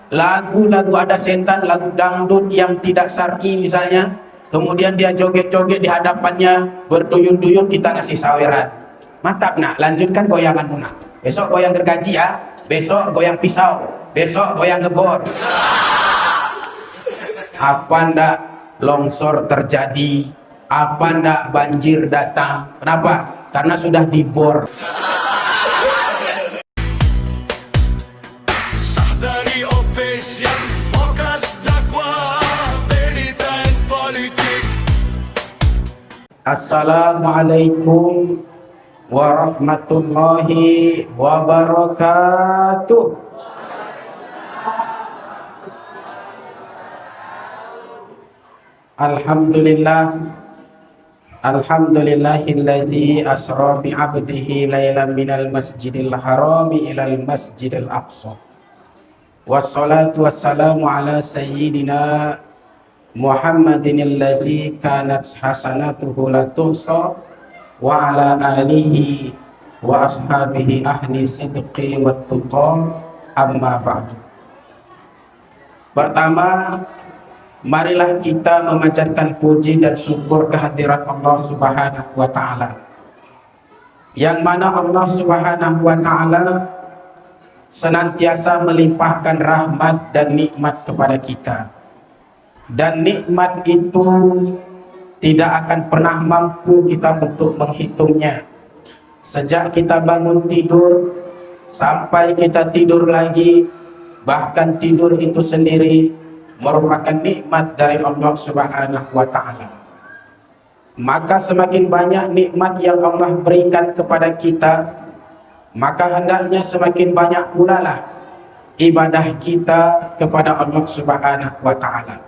lagu-lagu ada setan, lagu dangdut yang tidak syar'i misalnya, kemudian dia joget-joget di hadapannya, berduyun-duyun, kita ngasih saweran. Mantap nak, lanjutkan goyanganmu nak. Besok goyang gergaji ya, besok goyang pisau, besok goyang gebor. Apa ndak longsor terjadi? Apa ndak banjir datang? Kenapa? Karena sudah dibor. Dari opes yang bokas dakwah berita politik. Assalamualaikum warahmatullahi wabarakatuh. Alhamdulillah, alhamdulillahilladzi asra bi 'abdihi lailan minal masjidil harami ilal masjidil aqsa. Wassalatu wassalamu ala sayyidina Muhammadin alladzi kanat hasanatuhu la tuhsa wa ala alihi wa ashabihi ahli sidqi wat tuqa, amma ba'du. Pertama, marilah kita memanjatkan puji dan syukur kehadirat Allah Subhanahu wa taala, yang mana Allah Subhanahu wa taala senantiasa melimpahkan rahmat dan nikmat kepada kita. Dan nikmat itu tidak akan pernah mampu kita untuk menghitungnya. Sejak kita bangun tidur sampai kita tidur lagi, bahkan tidur itu sendiri merupakan nikmat dari Allah Subhanahu wa taala. Maka semakin banyak nikmat yang Allah berikan kepada kita, maka hendaknya semakin banyak pula lah ibadah kita kepada Allah Subhanahu wa taala.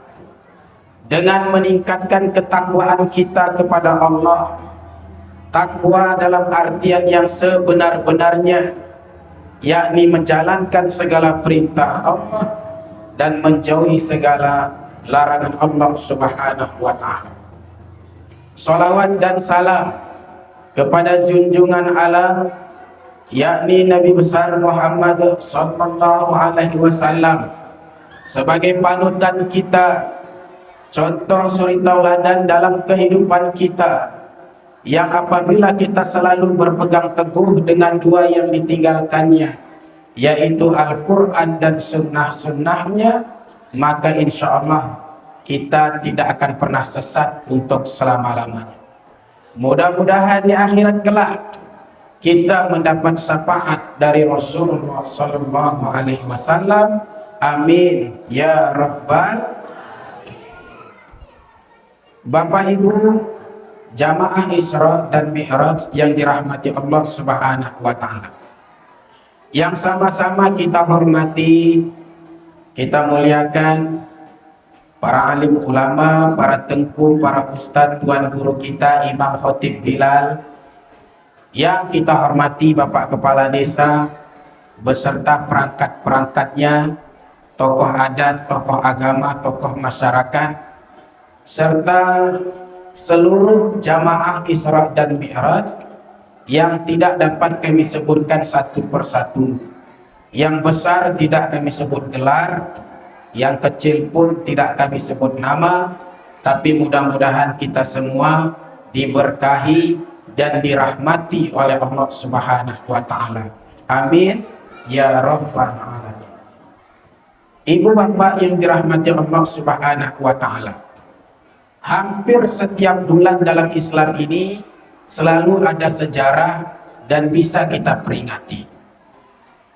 Dengan meningkatkan ketakwaan kita kepada Allah, takwa dalam artian yang sebenar-benarnya, yakni menjalankan segala perintah Allah dan menjauhi segala larangan Allah Subhanahu wa taala. Salawat dan salam kepada junjungan alam, yakni Nabi besar Muhammad sallallahu alaihi wasallam, sebagai panutan kita, contoh suri tauladan dalam kehidupan kita, yang apabila kita selalu berpegang teguh dengan dua yang ditinggalkannya, yaitu Al-Quran dan sunnah-sunnahnya, maka insya Allah kita tidak akan pernah sesat untuk selama-lamanya. Mudah-mudahan di akhirat kelak kita mendapat syafaat dari Rasulullah sallallahu alaihi wasallam. Amin ya rabbal. Bapak Ibu jamaah Isra dan Mi'raj yang dirahmati Allah Subhanahu wa taala, yang sama-sama kita hormati, kita muliakan para alim ulama, para tengku, para ustadz, tuan guru kita Imam Khotib Bilal, yang kita hormati Bapak Kepala Desa beserta perangkat-perangkatnya, tokoh adat, tokoh agama, tokoh masyarakat, serta seluruh jamaah Isra dan Mi'raj yang tidak dapat kami sebutkan satu persatu. Yang besar tidak kami sebut gelar, yang kecil pun tidak kami sebut nama, tapi mudah-mudahan kita semua diberkahi dan dirahmati oleh Allah Subhanahu wa taala. Amin ya rabbal alamin. Ibu bapak yang dirahmati Allah Subhanahu wa taala, hampir setiap bulan dalam Islam ini selalu ada sejarah dan bisa kita peringati.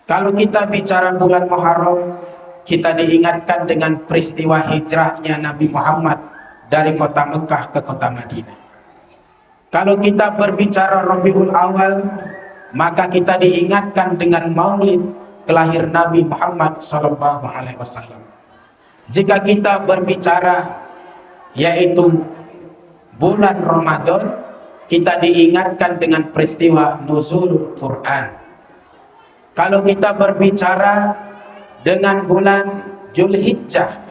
Kalau kita bicara bulan Muharram, kita diingatkan dengan peristiwa hijrahnya Nabi Muhammad dari kota Mekah ke kota Madinah. Kalau kita berbicara Rabiul Awal, maka kita diingatkan dengan maulid kelahir Nabi Muhammad SAW. Jika kita berbicara yaitu bulan Ramadan, kita diingatkan dengan peristiwa nuzulul Quran. Kalau kita berbicara dengan bulan Zulhijjah,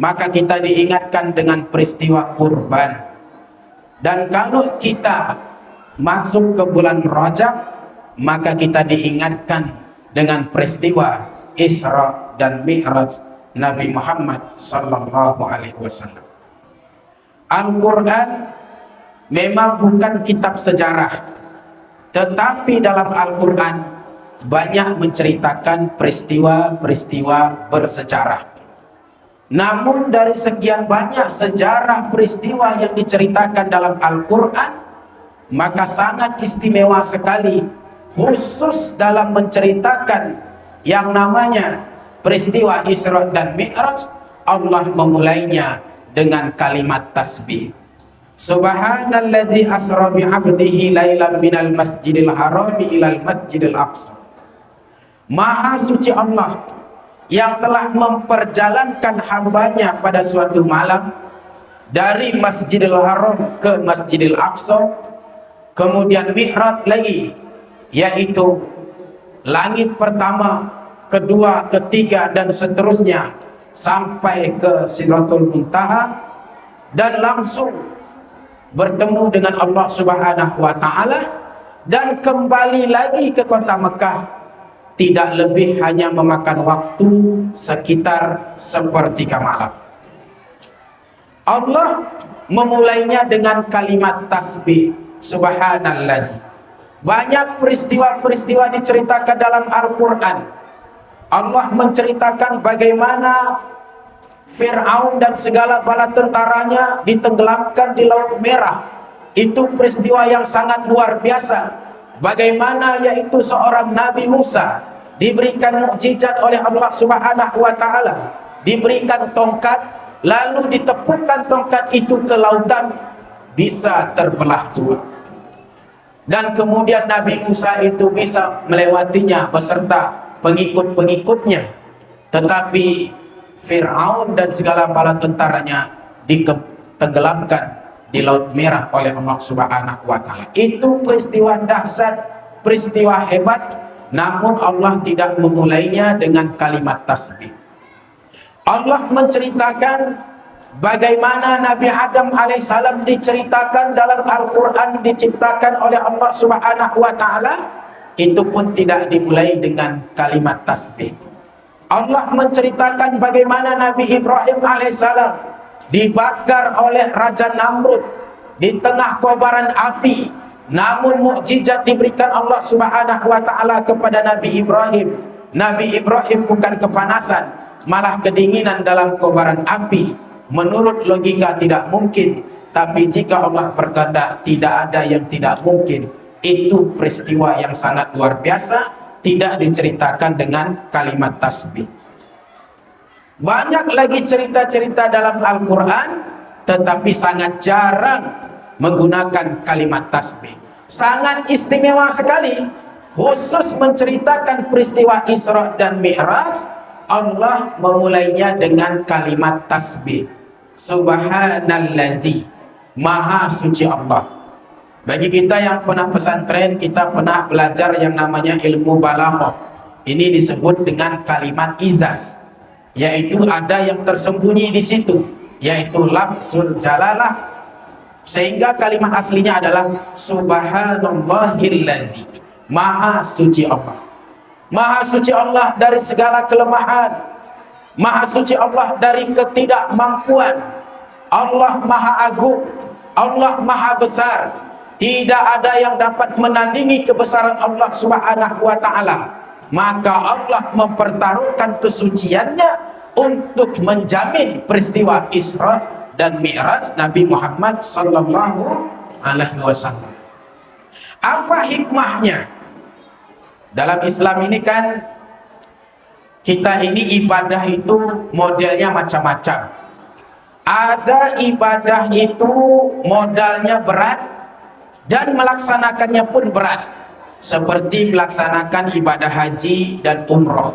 maka kita diingatkan dengan peristiwa kurban. Dan kalau kita masuk ke bulan Rajab, maka kita diingatkan dengan peristiwa Isra dan Mi'raj Nabi Muhammad sallallahu alaihi wasallam. Al-Quran memang bukan kitab sejarah, tetapi dalam Al-Quran banyak menceritakan peristiwa-peristiwa bersejarah. Namun dari sekian banyak sejarah peristiwa yang diceritakan dalam Al-Quran, maka sangat istimewa sekali khusus dalam menceritakan yang namanya peristiwa Isra dan Mi'raj. Allah memulainya dengan kalimat tasbih. Subhanalladzi asra bi 'abdihi lailan minal masjidil harami ilal masjidil aqsa. Maha suci Allah yang telah memperjalankan hambanya pada suatu malam dari Masjidil Haram ke Masjidil Aqsa, kemudian mi'raj lagi, yaitu langit pertama, kedua, ketiga, dan seterusnya sampai ke Sidratul Muntaha, dan langsung bertemu dengan Allah Subhanahu wa Ta'ala, dan kembali lagi ke kota Mekah. Tidak lebih hanya memakan waktu sekitar sepertiga malam. Allah memulainya dengan kalimat tasbih. Subhanallah. Banyak peristiwa-peristiwa diceritakan dalam Al-Quran. Allah menceritakan bagaimana Fir'aun dan segala bala tentaranya ditenggelamkan di Laut Merah. Itu peristiwa yang sangat luar biasa. Bagaimana yaitu seorang Nabi Musa diberikan mukjizat oleh Allah Subhanahu wa Ta'ala, diberikan tongkat, lalu ditepukkan tongkat itu ke lautan, bisa terbelah dua, dan kemudian Nabi Musa itu bisa melewatinya beserta pengikut-pengikutnya. Tetapi Fir'aun dan segala bala tentaranya ditenggelamkan di Laut Merah oleh Allah Subhanahu wa Ta'ala. Itu peristiwa dahsyat, peristiwa hebat. Namun Allah tidak memulainya dengan kalimat tasbih. Allah menceritakan bagaimana Nabi Adam alaihissalam diceritakan dalam Al-Quran, diciptakan oleh Allah Subhanahu wa Ta'ala. Itu pun tidak dimulai dengan kalimat tasbih. Allah menceritakan bagaimana Nabi Ibrahim alaihissalam dibakar oleh Raja Namrud di tengah kobaran api. Namun mukjizat diberikan Allah Subhanahu wa Ta'ala kepada Nabi Ibrahim. Nabi Ibrahim bukan kepanasan, malah kedinginan dalam kobaran api. Menurut logika tidak mungkin, tapi jika Allah berkehendak tidak ada yang tidak mungkin. Itu peristiwa yang sangat luar biasa, tidak diceritakan dengan kalimat tasbih. Banyak lagi cerita-cerita dalam Al-Quran, tetapi sangat jarang menggunakan kalimat tasbih. Sangat istimewa sekali, khusus menceritakan peristiwa Isra dan Mi'raj. Allah memulainya dengan kalimat tasbih. Subhanalladzi, maha suci Allah. Bagi kita yang pernah pesantren, kita pernah belajar yang namanya ilmu balaghah. Ini disebut dengan kalimat izaz, yaitu ada yang tersembunyi di situ, yaitu lafzul jalalah, sehingga kalimat aslinya adalah subhanallahillazi, maha suci Allah. Maha suci Allah dari segala kelemahan, maha suci Allah dari ketidakmampuan. Allah maha agung, Allah maha besar. Tidak ada yang dapat menandingi kebesaran Allah Subhanahu wa Ta'ala. Maka Allah mempertaruhkan kesuciannya untuk menjamin peristiwa Isra dan Mi'raj Nabi Muhammad sallallahu alaihi wasallam. Apa hikmahnya? Dalam Islam ini kan kita ini ibadah itu modelnya macam-macam. Ada ibadah itu modalnya berat dan melaksanakannya pun berat. Seperti melaksanakan ibadah haji dan umroh.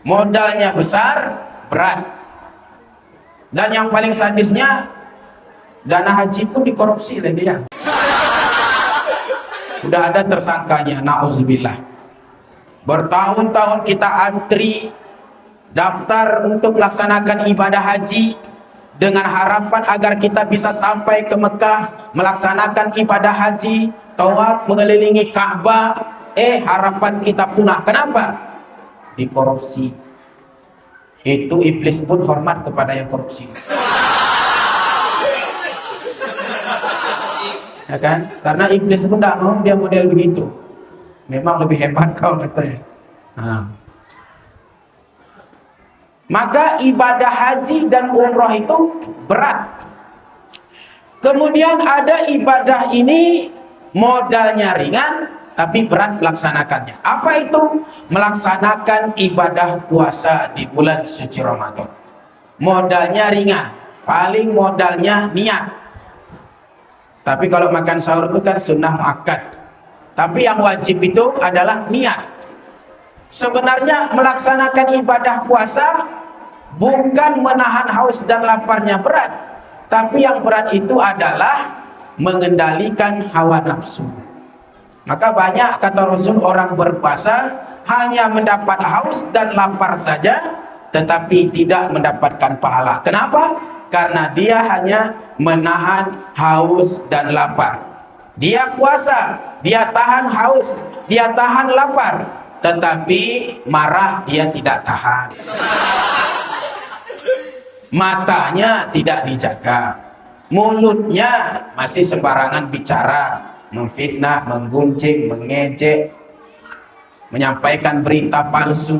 Modalnya besar, berat. Dan yang paling sadisnya, dana haji pun dikorupsi lagi ya. Udah ada tersangkanya, na'udzubillah. Bertahun-tahun kita antri daftar untuk melaksanakan ibadah haji dengan harapan agar kita bisa sampai ke Mekah melaksanakan ibadah haji, tawaf mengelilingi Ka'bah. Harapan kita punah. Kenapa? Dikorupsi. Itu iblis pun hormat kepada yang korupsi. Ya kan? Karena iblis pun tidak mau dia model begitu. Memang lebih hebat kau katanya. Nah. Maka ibadah haji dan umroh itu berat. Kemudian ada ibadah ini modalnya ringan tapi berat melaksanakannya. Apa itu? Melaksanakan ibadah puasa di bulan suci Ramadan. Modalnya ringan, paling modalnya niat. Tapi kalau makan sahur itu kan sunnah muakkad. Tapi yang wajib itu adalah niat. Sebenarnya melaksanakan ibadah puasa bukan menahan haus dan laparnya berat, tapi yang berat itu adalah mengendalikan hawa nafsu. Maka banyak kata Rasul orang berpuasa hanya mendapat haus dan lapar saja, tetapi tidak mendapatkan pahala. Kenapa? Karena dia hanya menahan haus dan lapar. Dia puasa, dia tahan haus, dia tahan lapar, tetapi marah dia tidak tahan. Matanya tidak dijaga, mulutnya masih sembarangan bicara, memfitnah, menggunjing, mengejek, menyampaikan berita palsu.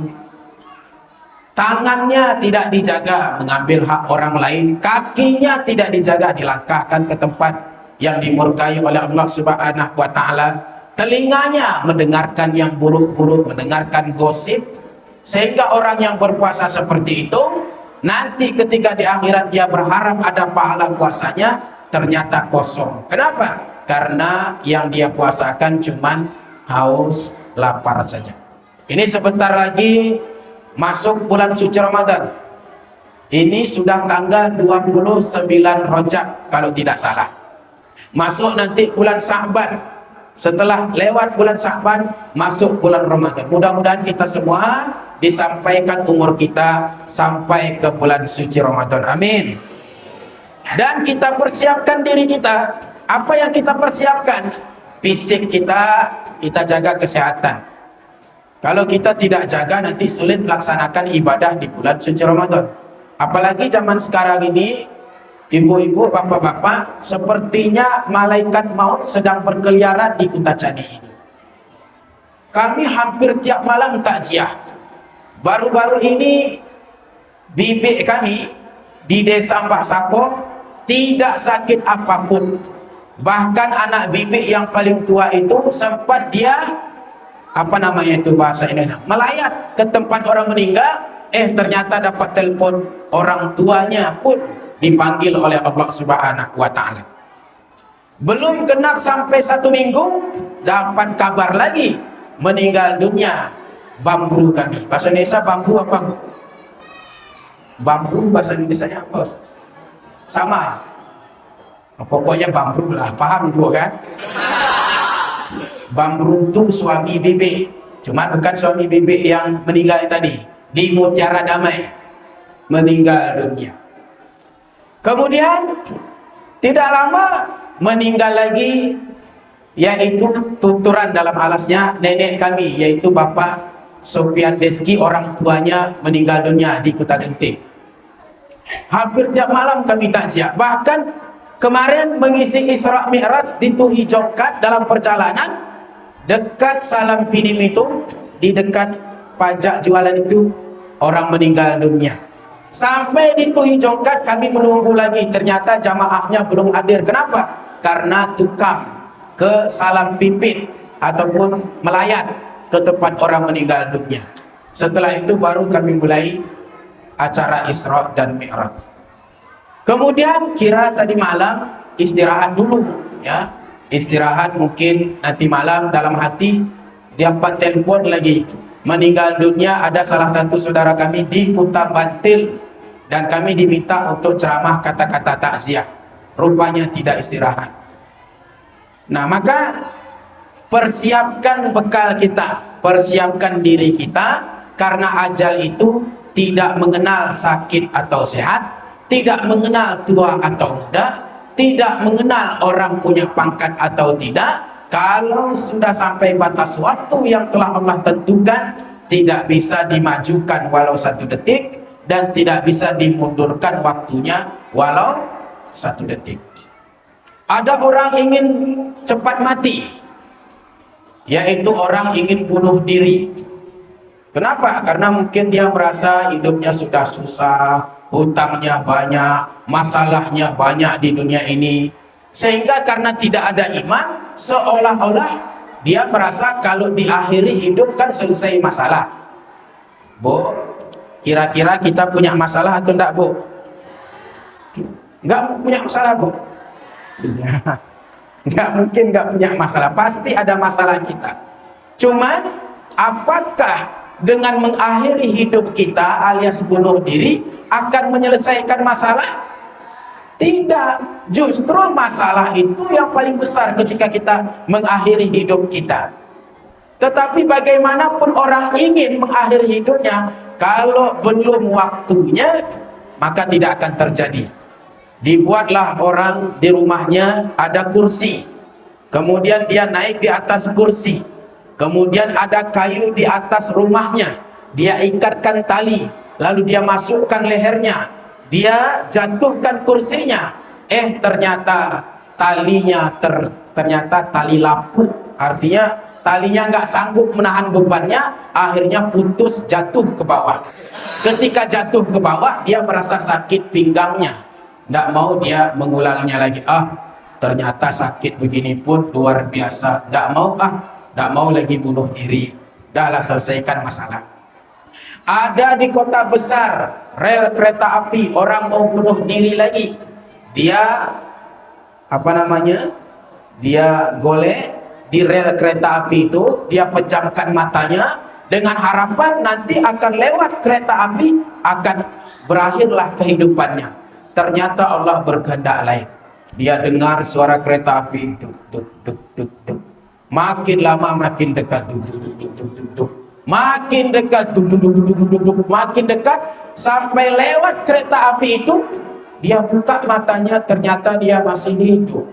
Tangannya tidak dijaga, mengambil hak orang lain. Kakinya tidak dijaga, dilangkahkan ke tempat yang dimurkai oleh Allah Subhanahu wa Ta'ala. Telinganya mendengarkan yang buruk-buruk, mendengarkan gosip, sehingga orang yang berpuasa seperti itu nanti ketika di akhirat dia berharap ada pahala puasanya, ternyata kosong. Kenapa? Karena yang dia puasakan cuman haus, lapar saja. Ini sebentar lagi masuk bulan suci Ramadan. Ini sudah tanggal 29 Rajab kalau tidak salah. Masuk nanti bulan Sya'ban. Setelah lewat bulan Sya'ban, masuk bulan Ramadan. Mudah-mudahan kita semua disampaikan umur kita sampai ke bulan suci Ramadan. Amin. Dan kita persiapkan diri kita. Apa yang kita persiapkan? Fisik kita jaga kesehatan. Kalau kita tidak jaga, nanti sulit melaksanakan ibadah di bulan suci Ramadan. Apalagi zaman sekarang ini, ibu-ibu, bapak-bapak, sepertinya malaikat maut sedang berkeliaran di Kutajadi ini. Kami hampir tiap malam takziah. Baru-baru ini bibik kami di desa Mbah Sako tidak sakit apapun. Bahkan anak bibik yang paling tua itu sempat dia bahasa Indonesia, melayat ke tempat orang meninggal. Ternyata dapat telepon orang tuanya pun dipanggil oleh Allah Subhanahu wa Ta'ala. Belum genap sampai 1 minggu, dapat kabar lagi meninggal dunia bambu kami. Bahasa Indonesia bambu apa? Bambu bahasa Indonesia apa? Sama. Pokoknya bambu lah, paham ibu kan? Bambu itu suami bibik, cuma bukan suami bibik yang meninggal tadi. Di Mutiara Damai meninggal dunia. Kemudian tidak lama meninggal lagi, yaitu tuturan dalam alasnya nenek kami, yaitu Bapak Sofian Deski, orang tuanya meninggal dunia di Kota Genting. Hampir tiap malam kami takziah. Bahkan kemarin mengisi Isra Mi'raj di Tuhi Jongkat dalam perjalanan dekat Salam Pinim itu, di dekat pajak jualan itu, orang meninggal dunia. Sampai di Tuhi Jongkat kami menunggu lagi, ternyata jamaahnya belum hadir. Kenapa? Karena tukang ke Salam Pipit ataupun melayat ke tempat orang meninggal dunia. Setelah itu baru kami mulai acara Isra dan Mi'raj. Kemudian kira tadi malam istirahat dulu, ya. Istirahat mungkin nanti malam, dalam hati dapat telepon lagi. Meninggal dunia ada salah satu saudara kami di Kuta Bantil, dan kami diminta untuk ceramah kata-kata takziah. Rupanya tidak istirahat. Nah, maka persiapkan bekal kita, persiapkan diri kita, karena ajal itu tidak mengenal sakit atau sehat, tidak mengenal tua atau muda, tidak mengenal orang punya pangkat atau tidak. Kalau sudah sampai batas waktu yang telah Allah tentukan, tidak bisa dimajukan walau 1 detik, dan tidak bisa dimundurkan waktunya walau 1 detik. Ada orang ingin cepat mati, yaitu orang ingin bunuh diri. Kenapa? Karena mungkin dia merasa hidupnya sudah susah, hutangnya banyak, masalahnya banyak di dunia ini, sehingga karena tidak ada iman, seolah-olah dia merasa kalau diakhiri hidup kan selesai masalah. Bu, kira-kira kita punya masalah atau enggak, Bu? Enggak punya masalah, Bu? Enggak mungkin enggak punya masalah, pasti ada masalah kita. Cuman apakah dengan mengakhiri hidup kita alias bunuh diri akan menyelesaikan masalah? Tidak, justru masalah itu yang paling besar ketika kita mengakhiri hidup kita. Tetapi bagaimanapun orang ingin mengakhiri hidupnya, kalau belum waktunya maka tidak akan terjadi. Dibuatlah orang di rumahnya ada kursi, kemudian dia naik di atas kursi, kemudian ada kayu di atas rumahnya, dia ikatkan tali, lalu dia masukkan lehernya, dia jatuhkan kursinya, ternyata talinya ternyata tali lapuk, artinya talinya nggak sanggup menahan bebannya, akhirnya putus, jatuh ke bawah. Ketika jatuh ke bawah, dia merasa sakit pinggangnya, nggak mau dia mengulanginya lagi. Ternyata sakit begini pun luar biasa, nggak mau lagi bunuh diri, dahlah selesaikan masalah. Ada di kota besar rel kereta api, orang mau bunuh diri lagi, dia dia golek di rel kereta api itu, dia pejamkan matanya dengan harapan nanti akan lewat kereta api, akan berakhirlah kehidupannya. Ternyata Allah berkehendak lain. Dia dengar suara kereta api tuk tuk tuk tuk tuk, makin lama makin dekat, tuk tuk tuk tuk tuk tuk, makin dekat, tuk tuk tuk tuk tuk tuk, makin dekat, sampai lewat kereta api itu. Dia buka matanya, ternyata dia masih hidup.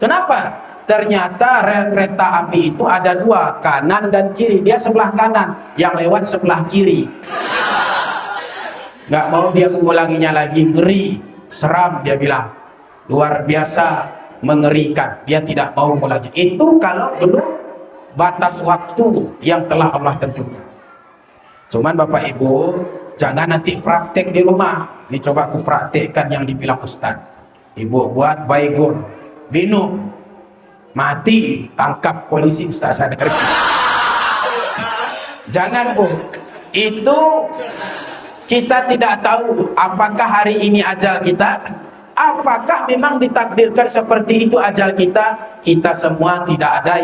Kenapa? Ternyata rel kereta api itu ada 2, kanan dan kiri. Dia sebelah kanan, yang lewat sebelah kiri. Nggak mau dia mengulanginya lagi, ngeri, seram, dia bilang. Luar biasa, mengerikan. Dia tidak mau mengulanginya. Itu kalau belum batas waktu yang telah Allah tentukan. Cuman Bapak Ibu, jangan nanti praktek di rumah. Ini coba aku praktekkan yang dibilang Ustaz. Ibu buat baygon, minum, mati, tangkap polisi, Ustaz sadar. Jangan, Bu. Itu kita tidak tahu apakah hari ini ajal kita, apakah memang ditakdirkan seperti itu ajal kita. Kita semua tidak ada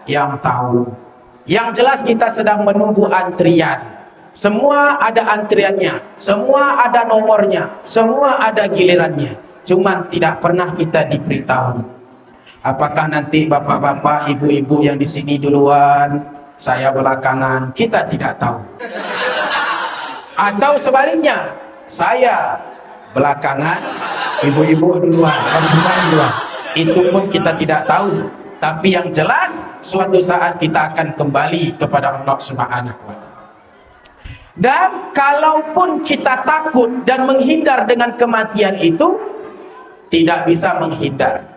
yang tahu. Yang jelas kita sedang menunggu antrian. Semua ada antriannya, semua ada nomornya, semua ada gilirannya. Cuman tidak pernah kita diberitahu. Apakah nanti bapak-bapak, ibu-ibu yang di sini duluan, saya belakangan, kita tidak tahu. Atau sebaliknya, saya belakangan, ibu-ibu duluan, bapak-bapak duluan. Itu pun kita tidak tahu. Tapi yang jelas, suatu saat kita akan kembali kepada Allah Subhanahu wa Ta'ala. Dan kalaupun kita takut dan menghindar dengan kematian itu, tidak bisa menghindar.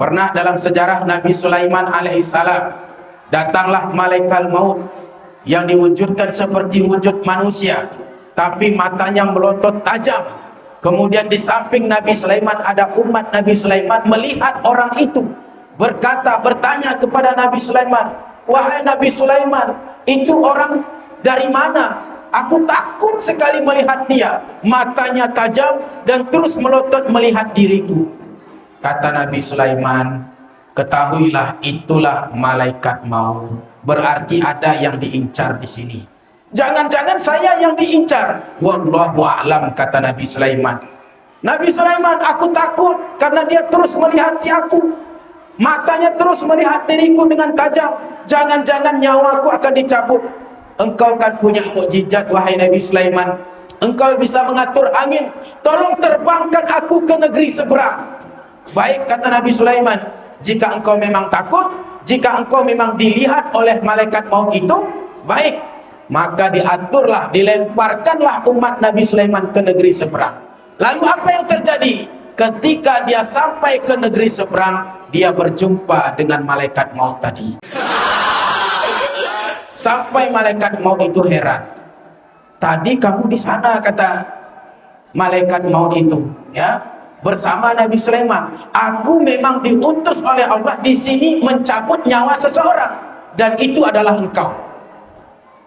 Pernah dalam sejarah Nabi Sulaiman alaihissalam, datanglah malaikat maut yang diwujudkan seperti wujud manusia, tapi matanya melotot tajam. Kemudian di samping Nabi Sulaiman ada umat Nabi Sulaiman, melihat orang itu, bertanya kepada Nabi Sulaiman, wahai Nabi Sulaiman, itu orang dari mana? Aku takut sekali melihat dia, matanya tajam dan terus melotot melihat diriku. Kata Nabi Sulaiman, ketahuilah itulah malaikat maut. Berarti ada yang diincar di sini. Jangan-jangan saya yang diincar. Wallahu a'lam, kata Nabi Sulaiman. Nabi Sulaiman, aku takut karena dia terus melihati aku. Matanya terus melihat diriku dengan tajam. Jangan-jangan nyawaku akan dicabut. Engkau kan punya mukjizat, wahai Nabi Sulaiman. Engkau bisa mengatur angin. Tolong terbangkan aku ke negeri seberang. Baik, kata Nabi Sulaiman. Jika engkau memang takut, jika engkau memang dilihat oleh malaikat maut itu, baik. Maka diaturlah, dilemparkanlah umat Nabi Sulaiman ke negeri seberang. Lalu apa yang terjadi? Ketika dia sampai ke negeri seberang, dia berjumpa dengan malaikat maut tadi. Sampai malaikat maut itu heran. Tadi kamu di sana, kata malaikat maut itu, ya, bersama Nabi Sulaiman. Aku memang diutus oleh Allah di sini mencabut nyawa seseorang, dan itu adalah engkau.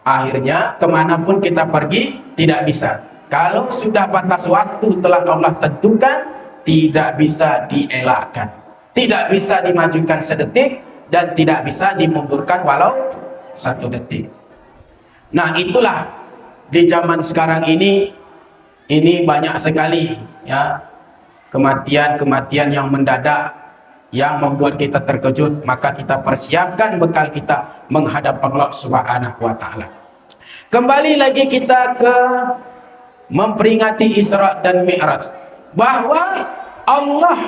Akhirnya kemanapun kita pergi tidak bisa. Kalau sudah batas waktu telah Allah tentukan, tidak bisa dielakkan, tidak bisa dimajukan sedetik, dan tidak bisa dimundurkan walau satu detik. Nah, itulah di zaman sekarang ini banyak sekali, ya, kematian-kematian yang mendadak yang membuat kita terkejut. Maka kita persiapkan bekal kita menghadap Allah Subhanahu wa Ta'ala. Kembali lagi kita ke memperingati Isra dan Mi'raj, bahwa Allah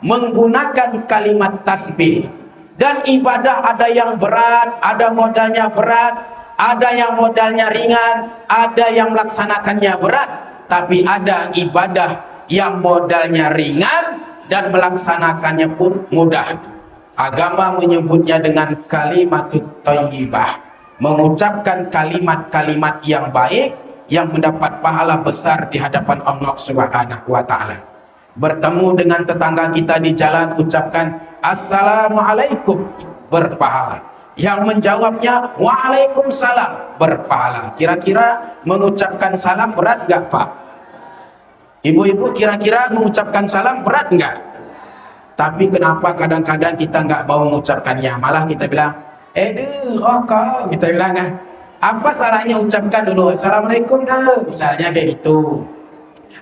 menggunakan kalimat tasbih. Dan ibadah ada yang berat, ada modalnya berat, ada yang modalnya ringan, ada yang melaksanakannya berat. Tapi ada ibadah yang modalnya ringan dan melaksanakannya pun mudah. Agama menyebutnya dengan kalimatut thayyibah, mengucapkan kalimat-kalimat yang baik yang mendapat pahala besar di hadapan Allah Subhanahu wa Ta'ala. Bertemu dengan tetangga kita di jalan, ucapkan assalamualaikum, berpahala. Yang menjawabnya waalaikumsalam, berpahala. Kira-kira mengucapkan salam berat gak, Pak? Ibu-ibu, kira-kira mengucapkan salam berat nggak? Tapi kenapa kadang-kadang kita nggak mau mengucapkannya? Malah kita bilang, kau, kita bilang, apa salahnya ucapkan dulu assalamualaikum dah, misalnya kayak gitu.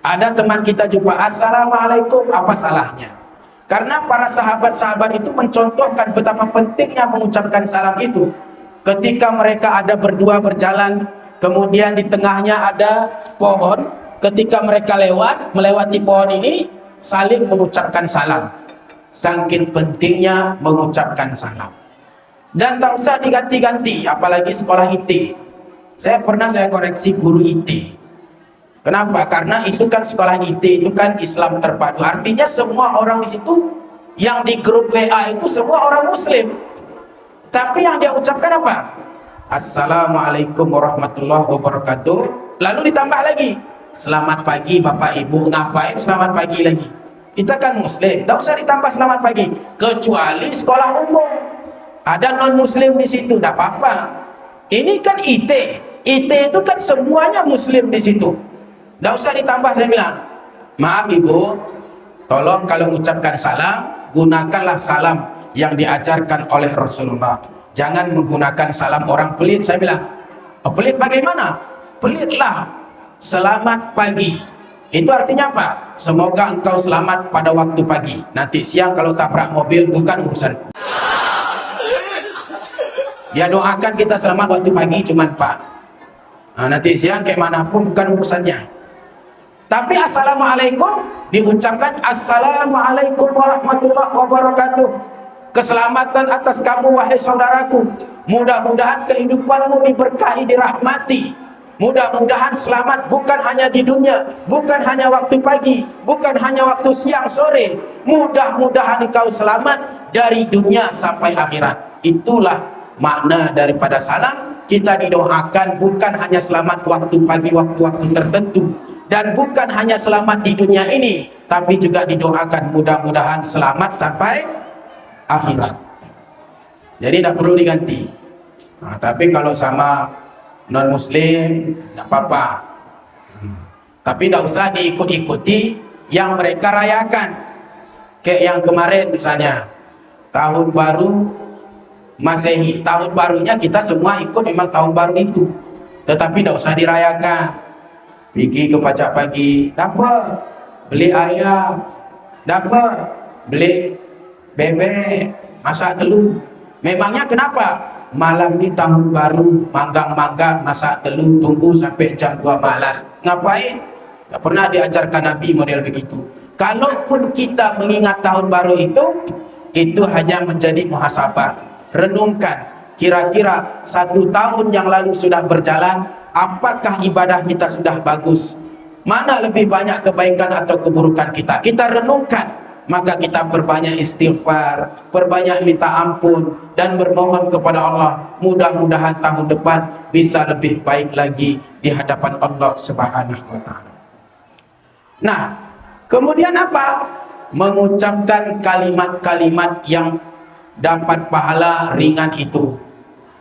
Ada teman kita jumpa assalamualaikum, apa salahnya? Karena para sahabat-sahabat itu mencontohkan betapa pentingnya mengucapkan salam itu. Ketika mereka ada berdua berjalan, kemudian di tengahnya ada pohon. Ketika mereka melewati pohon ini, saling mengucapkan salam. Saking pentingnya mengucapkan salam. Dan tak usah diganti-ganti, apalagi sekolah IT. Saya koreksi guru IT. Kenapa? Karena itu kan sekolah IT, itu kan Islam terpadu. Artinya semua orang di situ, yang di grup WA itu semua orang Muslim. Tapi yang dia ucapkan apa? Assalamualaikum warahmatullahi wabarakatuh. Lalu ditambah lagi, selamat pagi Bapak Ibu. Ngapain selamat pagi lagi? Kita kan Muslim, tidak usah ditambah selamat pagi. Kecuali sekolah umum, ada non Muslim di situ, tidak apa-apa. Ini kan IT, IT itu kan semuanya Muslim di situ, tidak usah ditambah. Saya bilang, maaf Ibu, tolong kalau mengucapkan salam, gunakanlah salam yang diajarkan oleh Rasulullah. Jangan menggunakan salam orang pelit. Saya bilang, pelit bagaimana? Pelitlah selamat pagi. Itu artinya apa? Semoga engkau selamat pada waktu pagi. Nanti siang kalau tabrak mobil bukan urusanku. Dia doakan kita selamat waktu pagi cuman Pak. Nanti siang kayak manapun bukan urusannya. Tapi assalamualaikum diucapkan assalamualaikum warahmatullahi wabarakatuh. Keselamatan atas kamu wahai saudaraku. Mudah-mudahan kehidupanmu diberkahi, dirahmati. Mudah-mudahan selamat bukan hanya di dunia, bukan hanya waktu pagi, bukan hanya waktu siang sore. Mudah-mudahan engkau selamat dari dunia sampai akhirat. Itulah makna daripada salam. Kita didoakan bukan hanya selamat waktu pagi, waktu-waktu tertentu, dan bukan hanya selamat di dunia ini, tapi juga didoakan mudah-mudahan selamat sampai akhirat. Jadi tidak perlu diganti. Tapi kalau sama non muslim tidak apa-apa. Tapi tidak usah diikut-ikuti yang mereka rayakan. Kayak yang kemarin misalnya, tahun baru Masehi, tahun barunya kita semua ikut memang tahun baru itu, tetapi tidak usah dirayakan. Pergi ke pajak pagi, dapat beli ayam, dapat beli bebek, masak telur. Memangnya kenapa? Malam di tahun baru, manggang-manggang, masak telur, tunggu sampai jam 2 malas. Ngapain? Tak pernah diajarkan Nabi model begitu. Kalaupun kita mengingat tahun baru itu hanya menjadi muhasabah. Renungkan, kira-kira 1 tahun yang lalu sudah berjalan, apakah ibadah kita sudah bagus? Mana lebih banyak kebaikan atau keburukan kita? Kita renungkan. Maka kita perbanyak istighfar, perbanyak minta ampun, dan bermohon kepada Allah. Mudah-mudahan tahun depan bisa lebih baik lagi di hadapan Allah Subhanahu wa Ta'ala. Nah, kemudian apa? Mengucapkan kalimat-kalimat yang dapat pahala ringan itu.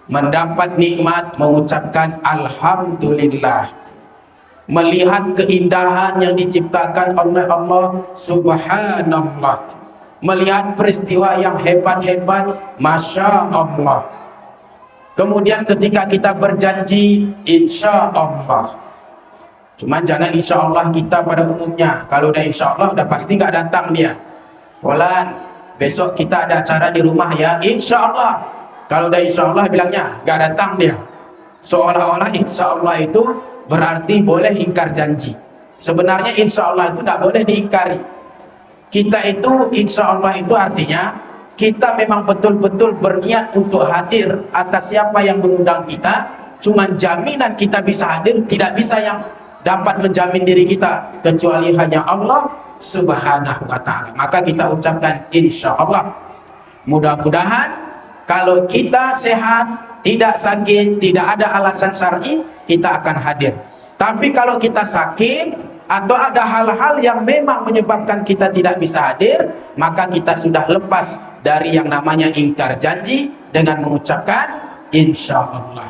Mendapat nikmat, mengucapkan Alhamdulillah. Melihat keindahan yang diciptakan oleh Allah Subhanallah. Melihat peristiwa yang hebat-hebat, Masya Allah. Kemudian ketika kita berjanji, Insya Allah. Cuman jangan Insya Allah kita pada umumnya. Kalau udah Insya Allah, udah pasti nggak datang dia. Polan, besok kita ada acara di rumah ya, Insya Allah. Kalau udah Insya Allah bilangnya, nggak datang dia. Seolah-olah Insya Allah itu berarti boleh ingkar janji. Sebenarnya insya Allah itu tidak boleh diingkari. Kita itu insya Allah itu artinya kita memang betul-betul berniat untuk hadir atas siapa yang mengundang kita. Cuman jaminan kita bisa hadir, tidak bisa yang dapat menjamin diri kita kecuali hanya Allah Subhanahu wa Ta'ala. Maka kita ucapkan insya Allah. Mudah-mudahan kalau kita sehat, tidak sakit, tidak ada alasan syar'i, kita akan hadir. Tapi kalau kita sakit atau ada hal-hal yang memang menyebabkan kita tidak bisa hadir, maka kita sudah lepas dari yang namanya ingkar janji dengan mengucapkan insya Allah.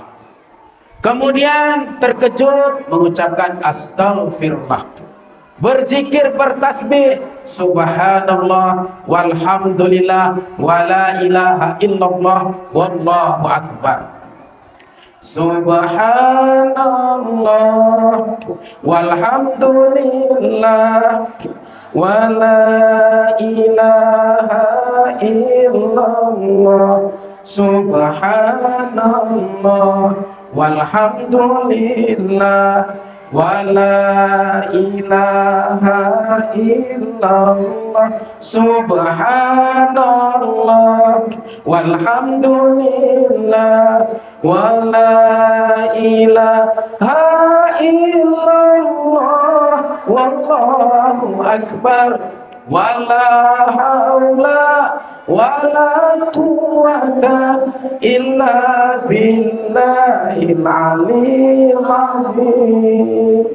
Kemudian terkejut mengucapkan astaghfirullah. Berzikir, bertasbih, subhanallah walhamdulillah wala ilaha illallah wallahu akbar. Subhanallah walhamdulillah wala ilaha illallah. Subhanallah walhamdulillah wala ilaha illallah. Subhanallah walhamdulillah wala ilaha illallah wallahu akbar. Wala haula wala quwwata illa billahil aliyyil azim.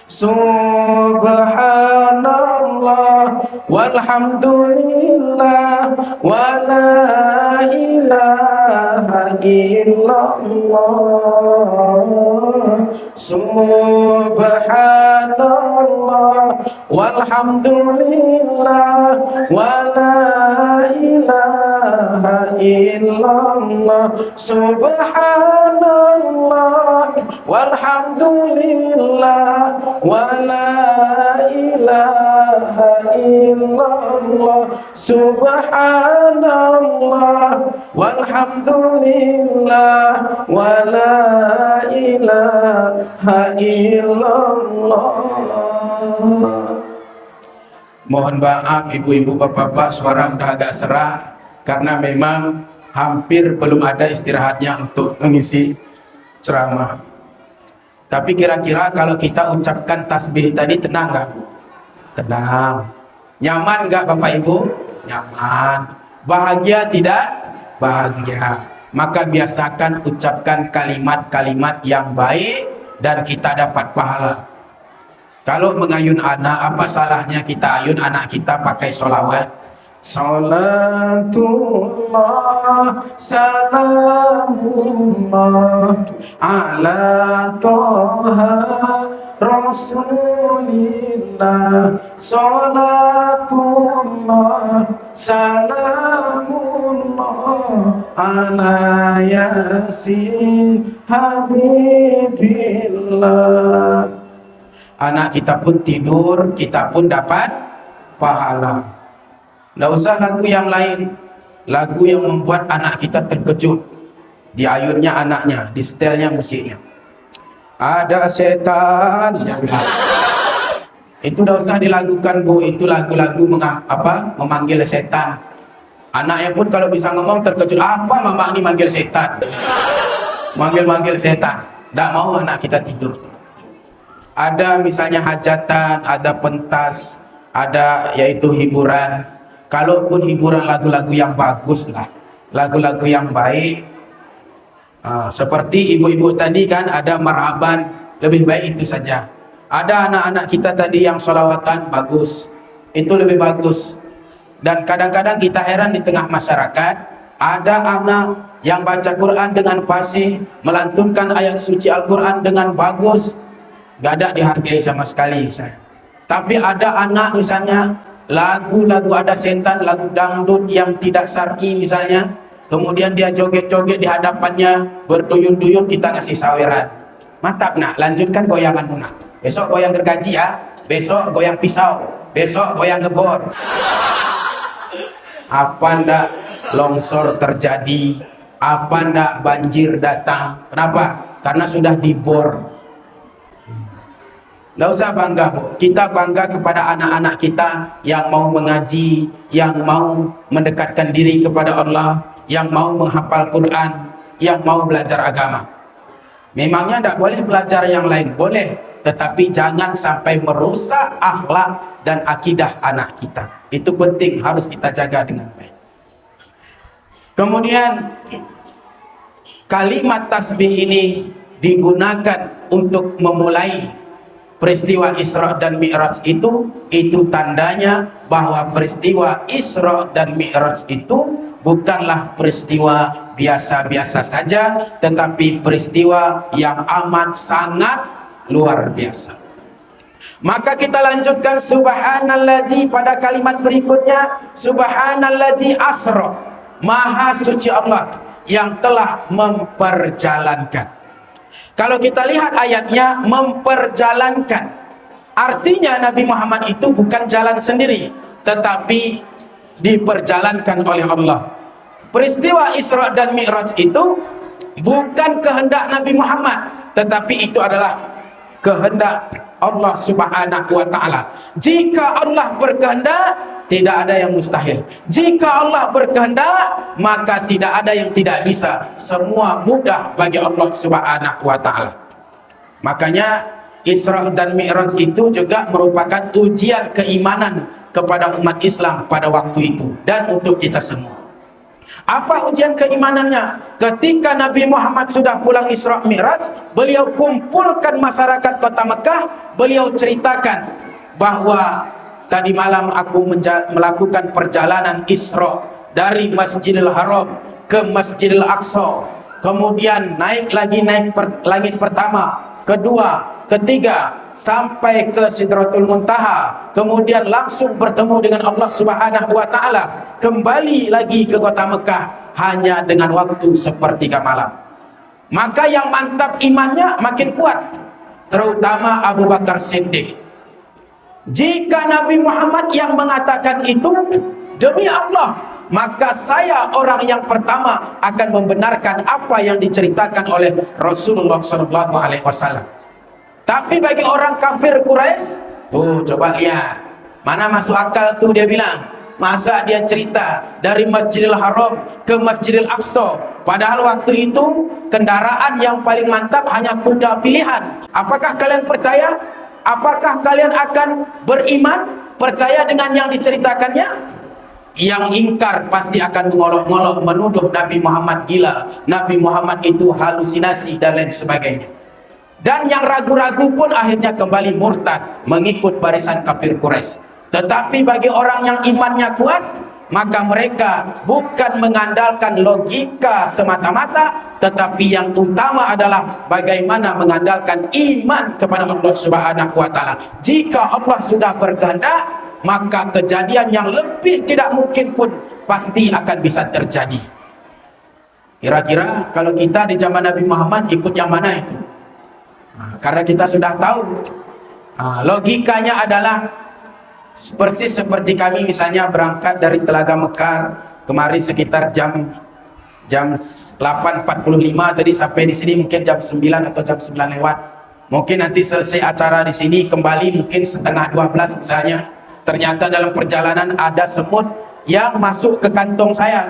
Subhanallah walhamdulillah wala ilaha illallah. Subhanallah walhamdulillah wala ilaha illallah. Subhanallah walhamdulillah wala ilaha illallah. Subhanallah walhamdulillah wala ilaha illallah. Mohon maaf ibu-ibu, bapak-bapak, suara udah agak serak karena memang hampir belum ada istirahatnya untuk mengisi ceramah. Tapi kira-kira kalau kita ucapkan tasbih tadi tenang nggak Bu? Tenang. Nyaman nggak Bapak Ibu? Nyaman. Bahagia tidak? Bahagia. Maka biasakan ucapkan kalimat-kalimat yang baik dan kita dapat pahala. Kalau mengayun anak, apa salahnya kita ayun anak kita pakai sholawat? Salatullah salamullah ala toha rasulillah. Salatullah salamullah ala yasin habibillah. Anak kita pun tidur, kita pun dapat pahala. Tidak usah lagu yang lain, lagu yang membuat anak kita terkejut. Di ayunnya anaknya, di setelnya musiknya. Ada setan yang bilang. Itu tidak usah dilakukan Bu, itu lagu-lagu memanggil setan. Anaknya pun kalau bisa ngomong terkejut, apa mama ini manggil setan, manggil setan. Tidak mau anak kita tidur. Ada misalnya hajatan, ada pentas, ada yaitu hiburan. Kalaupun hiburan lagu-lagu yang bagus lah, lagu-lagu yang baik, seperti ibu-ibu tadi kan ada marhaban, lebih baik itu saja. Ada anak-anak kita tadi yang sholawatan bagus, itu lebih bagus. Dan kadang-kadang kita heran di tengah masyarakat, ada anak yang baca Quran dengan fasih, melantunkan ayat suci Al-Quran dengan bagus, gak ada dihargai sama sekali saya. Tapi ada anak misalnya lagu-lagu ada setan, lagu dangdut yang tidak syar'i misalnya, kemudian dia joget-joget di hadapannya, berduyun-duyun, kita ngasih saweran. Mantap nak, lanjutkan goyanganmu nak. Besok goyang gergaji ya, besok goyang pisau, besok goyang gebor. Apa ndak longsor terjadi, apa ndak banjir datang. Kenapa? Karena sudah dibor. Tidak usah bangga, Bu. Kita bangga kepada anak-anak kita yang mau mengaji, yang mau mendekatkan diri kepada Allah, yang mau menghafal Quran, yang mau belajar agama. Memangnya tidak boleh belajar yang lain? Boleh, tetapi jangan sampai merusak akhlak dan akidah anak kita. Itu penting, harus kita jaga dengan baik. Kemudian kalimat tasbih ini digunakan untuk memulai peristiwa Isra dan Mi'raj itu tandanya bahwa peristiwa Isra dan Mi'raj itu bukanlah peristiwa biasa-biasa saja, tetapi peristiwa yang amat sangat luar biasa. Maka kita lanjutkan subhanallazi pada kalimat berikutnya, subhanallazi asra, maha suci Allah yang telah memperjalankan. Kalau kita lihat ayatnya, memperjalankan, artinya Nabi Muhammad itu bukan jalan sendiri, tetapi diperjalankan oleh Allah. Peristiwa Isra dan Mi'raj itu bukan kehendak Nabi Muhammad, tetapi itu adalah kehendak Allah Subhanahu wa ta'ala. Jika Allah berkehendak, tidak ada yang mustahil. Jika Allah berkehendak, maka tidak ada yang tidak bisa. Semua mudah bagi Allah Subhanahu wa ta'ala. Makanya Isra dan Mi'raj itu juga merupakan ujian keimanan kepada umat Islam pada waktu itu dan untuk kita semua. Apa ujian keimanannya? Ketika Nabi Muhammad sudah pulang Isra Mi'raj, beliau kumpulkan masyarakat kota Mekah, beliau ceritakan bahwa tadi malam aku melakukan perjalanan Isra dari Masjidil Haram ke Masjidil Aqsa, kemudian naik langit pertama, kedua, ketiga, sampai ke Sidratul Muntaha, kemudian langsung bertemu dengan Allah Subhanahu wa ta'ala, kembali lagi ke kota Mekah hanya dengan waktu sepertiga malam. Maka yang mantap imannya makin kuat, terutama Abu Bakar Siddiq. Jika Nabi Muhammad yang mengatakan itu, demi Allah, maka saya orang yang pertama akan membenarkan apa yang diceritakan oleh Rasulullah SAW. Tapi bagi orang kafir Quraisy, tuh coba lihat, mana masuk akal tuh dia bilang, masa dia cerita dari Masjidil Haram ke Masjidil Aqsa, padahal waktu itu kendaraan yang paling mantap hanya kuda pilihan. Apakah kalian percaya? Apakah kalian akan beriman, percaya dengan yang diceritakannya? Yang ingkar pasti akan mengolok-ngolok, menuduh Nabi Muhammad gila, Nabi Muhammad itu halusinasi dan lain sebagainya. Dan yang ragu-ragu pun akhirnya kembali murtad, mengikut barisan kafir Quraisy. Tetapi bagi orang yang imannya kuat, maka mereka bukan mengandalkan logika semata-mata, tetapi yang utama adalah bagaimana mengandalkan iman kepada Allah Subhanahu wa ta'ala. Jika Allah sudah berkehendak, maka kejadian yang lebih tidak mungkin pun pasti akan bisa terjadi. Kira-kira kalau kita di zaman Nabi Muhammad ikut yang mana itu? Karena kita sudah tahu, logikanya adalah persis seperti kami misalnya berangkat dari Telaga Mekar kemari sekitar jam 8.45 tadi, sampai di sini mungkin jam 9 atau jam 9 lewat. Mungkin nanti selesai acara di sini kembali mungkin setengah 12 misalnya. Ternyata dalam perjalanan ada semut yang masuk ke kantong saya.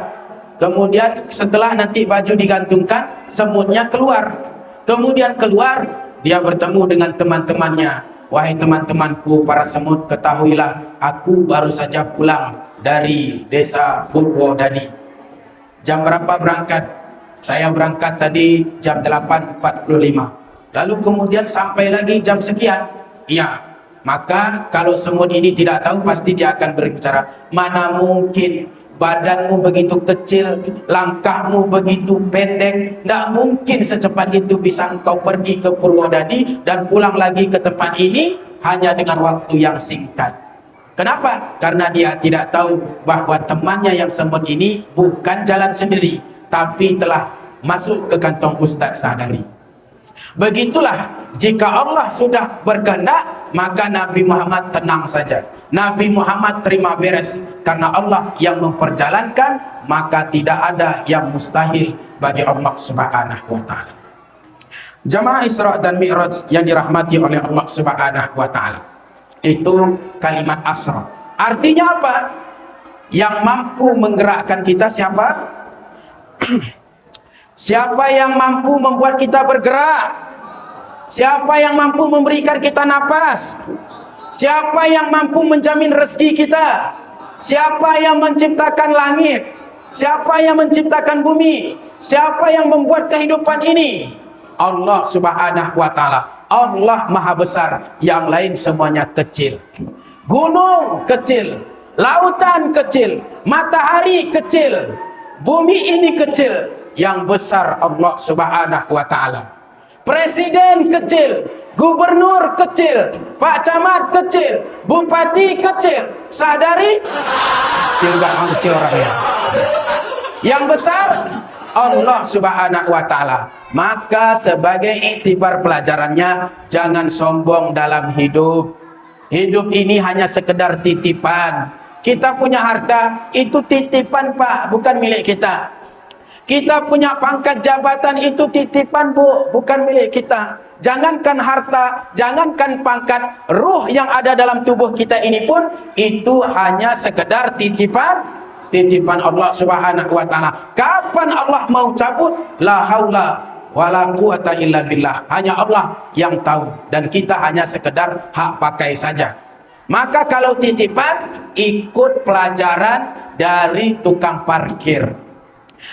Kemudian setelah nanti baju digantungkan, semutnya keluar. Kemudian keluar, dia bertemu dengan teman-temannya. Wahai teman-temanku para semut, ketahuilah aku baru saja pulang dari desa Purwodadi. Jam berapa berangkat? Saya berangkat tadi jam 8.45. Lalu kemudian sampai lagi jam sekian. Iya. Maka kalau semut ini tidak tahu, pasti dia akan berbicara, mana mungkin badanmu begitu kecil, langkahmu begitu pendek, tidak mungkin secepat itu bisa engkau pergi ke Purwodadi dan pulang lagi ke tempat ini hanya dengan waktu yang singkat. Kenapa? Karena dia tidak tahu bahwa temannya yang semut ini bukan jalan sendiri, tapi telah masuk ke kantong Ustaz Sadari. Begitulah, jika Allah sudah berkehendak, maka Nabi Muhammad tenang saja. Nabi Muhammad terima beres, karena Allah yang memperjalankan, maka tidak ada yang mustahil bagi Allah Subhanahu wa ta'ala. Jamaah Isra dan Mi'raj yang dirahmati oleh Allah Subhanahu wa ta'ala, itu kalimat asra. Artinya apa? Yang mampu menggerakkan kita siapa? Siapa yang mampu membuat kita bergerak? Siapa yang mampu memberikan kita napas? Siapa yang mampu menjamin rezeki kita? Siapa yang menciptakan langit? Siapa yang menciptakan bumi? Siapa yang membuat kehidupan ini? Allah Subhanahu wa ta'ala. Allah Maha Besar, yang lain semuanya kecil. Gunung kecil, lautan kecil, matahari kecil, bumi ini kecil. Yang besar Allah Subhanahu wa ta'ala. Presiden kecil, gubernur kecil, Pak Camat kecil, bupati kecil, Sadari kecil, gak kecil orangnya. Yang besar Allah Subhanahu wa ta'ala. Maka sebagai iktibar pelajarannya, jangan sombong dalam hidup. Hidup ini hanya sekedar titipan. Kita punya harta, itu titipan Pak, bukan milik kita. Kita punya pangkat jabatan, itu titipan Bu, bukan milik kita. Jangankan harta, jangankan pangkat, ruh yang ada dalam tubuh kita ini pun, itu hanya sekedar titipan Allah Subhanahu wa ta'ala. Kapan Allah mau cabut? La haula wala quwata illa billah. Hanya Allah yang tahu, dan kita hanya sekedar hak pakai saja. Maka kalau titipan, ikut pelajaran dari tukang parkir.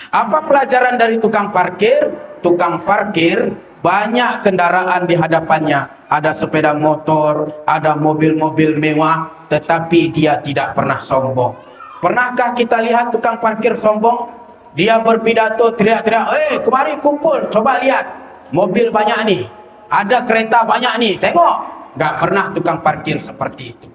Apa pelajaran dari tukang parkir? Tukang parkir banyak kendaraan di hadapannya. Ada sepeda motor, ada mobil-mobil mewah, tetapi dia tidak pernah sombong. Pernahkah kita lihat tukang parkir sombong? Dia berpidato teriak-teriak, kemari kumpul, coba lihat, mobil banyak nih, ada kereta banyak nih, tengok. Gak pernah tukang parkir seperti itu.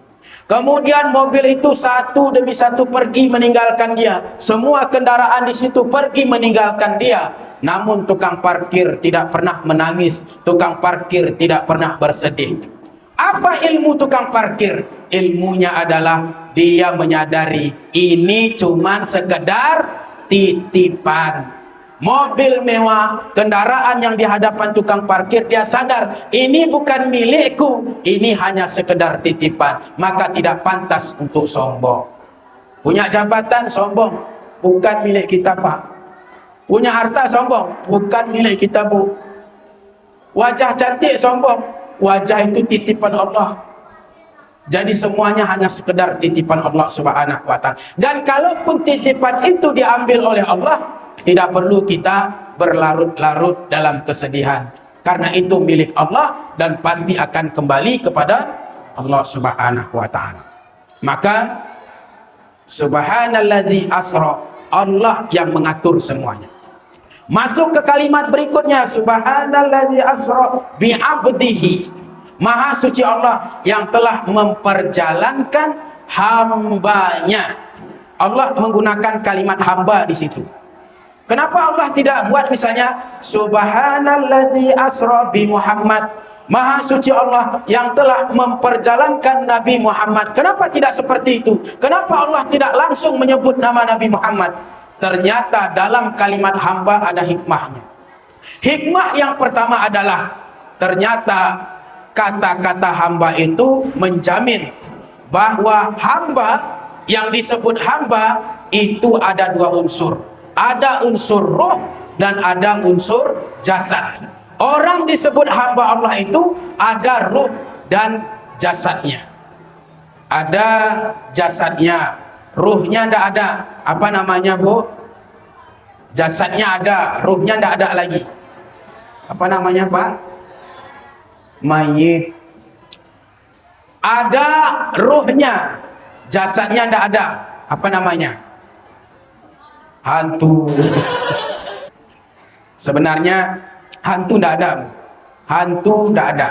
Kemudian mobil itu satu demi satu pergi meninggalkan dia. Semua kendaraan di situ pergi meninggalkan dia. Namun tukang parkir tidak pernah menangis. Tukang parkir tidak pernah bersedih. Apa ilmu tukang parkir? Ilmunya adalah dia menyadari ini cuma sekedar titipan. Mobil mewah, kendaraan yang di hadapan tukang parkir, dia sadar ini bukan milikku, ini hanya sekedar titipan, maka tidak pantas untuk sombong. Punya jabatan sombong, bukan milik kita Pak. Punya harta sombong, bukan milik kita Bu. Wajah cantik sombong, wajah itu titipan Allah. Jadi semuanya hanya sekedar titipan Allah Subhanahu wa ta'ala. Dan kalaupun titipan itu diambil oleh Allah, tidak perlu kita berlarut-larut dalam kesedihan, karena itu milik Allah dan pasti akan kembali kepada Allah Subhanahu wa ta'ala. Maka subhanalladzi asra, Allah yang mengatur semuanya. Masuk ke kalimat berikutnya, subhanalladzi asra bi'abdihi. Maha suci Allah yang telah memperjalankan hambanya. Allah menggunakan kalimat hamba di situ. Kenapa Allah tidak buat misalnya subhanalladzi asra bi Muhammad? Maha suci Allah yang telah memperjalankan Nabi Muhammad. Kenapa tidak seperti itu? Kenapa Allah tidak langsung menyebut nama Nabi Muhammad? Ternyata dalam kalimat hamba ada hikmahnya. Hikmah yang pertama adalah ternyata kata-kata hamba itu menjamin bahwa hamba Yang disebut hamba itu ada dua unsur. Ada unsur roh dan ada unsur jasad. Orang disebut hamba Allah itu ada roh dan jasadnya. Ada jasadnya, ruhnya tidak ada. Apa namanya, Bu? Jasadnya ada, ruhnya tidak ada lagi. Apa namanya, Pak? Mayit. Ada ruhnya, jasadnya tidak ada. Apa namanya? Hantu. Sebenarnya hantu tidak ada. Hantu tidak ada.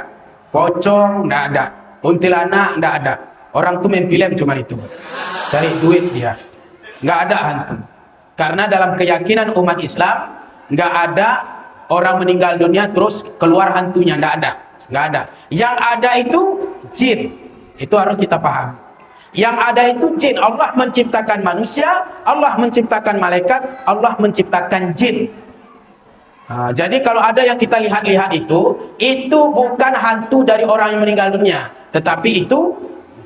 Pocong tidak ada. Kuntilanak tidak ada. Orang tuh main film cuma itu. Cari duit dia. Nggak ada hantu. Karena dalam keyakinan umat Islam, nggak ada orang meninggal dunia terus keluar hantunya. Nggak ada. Nggak ada. Yang ada itu jin. Itu harus kita paham. Yang ada itu jin. Allah menciptakan manusia, Allah menciptakan malaikat, Allah menciptakan jin. Nah, jadi kalau ada yang kita lihat-lihat itu bukan hantu dari orang yang meninggal dunia, tetapi itu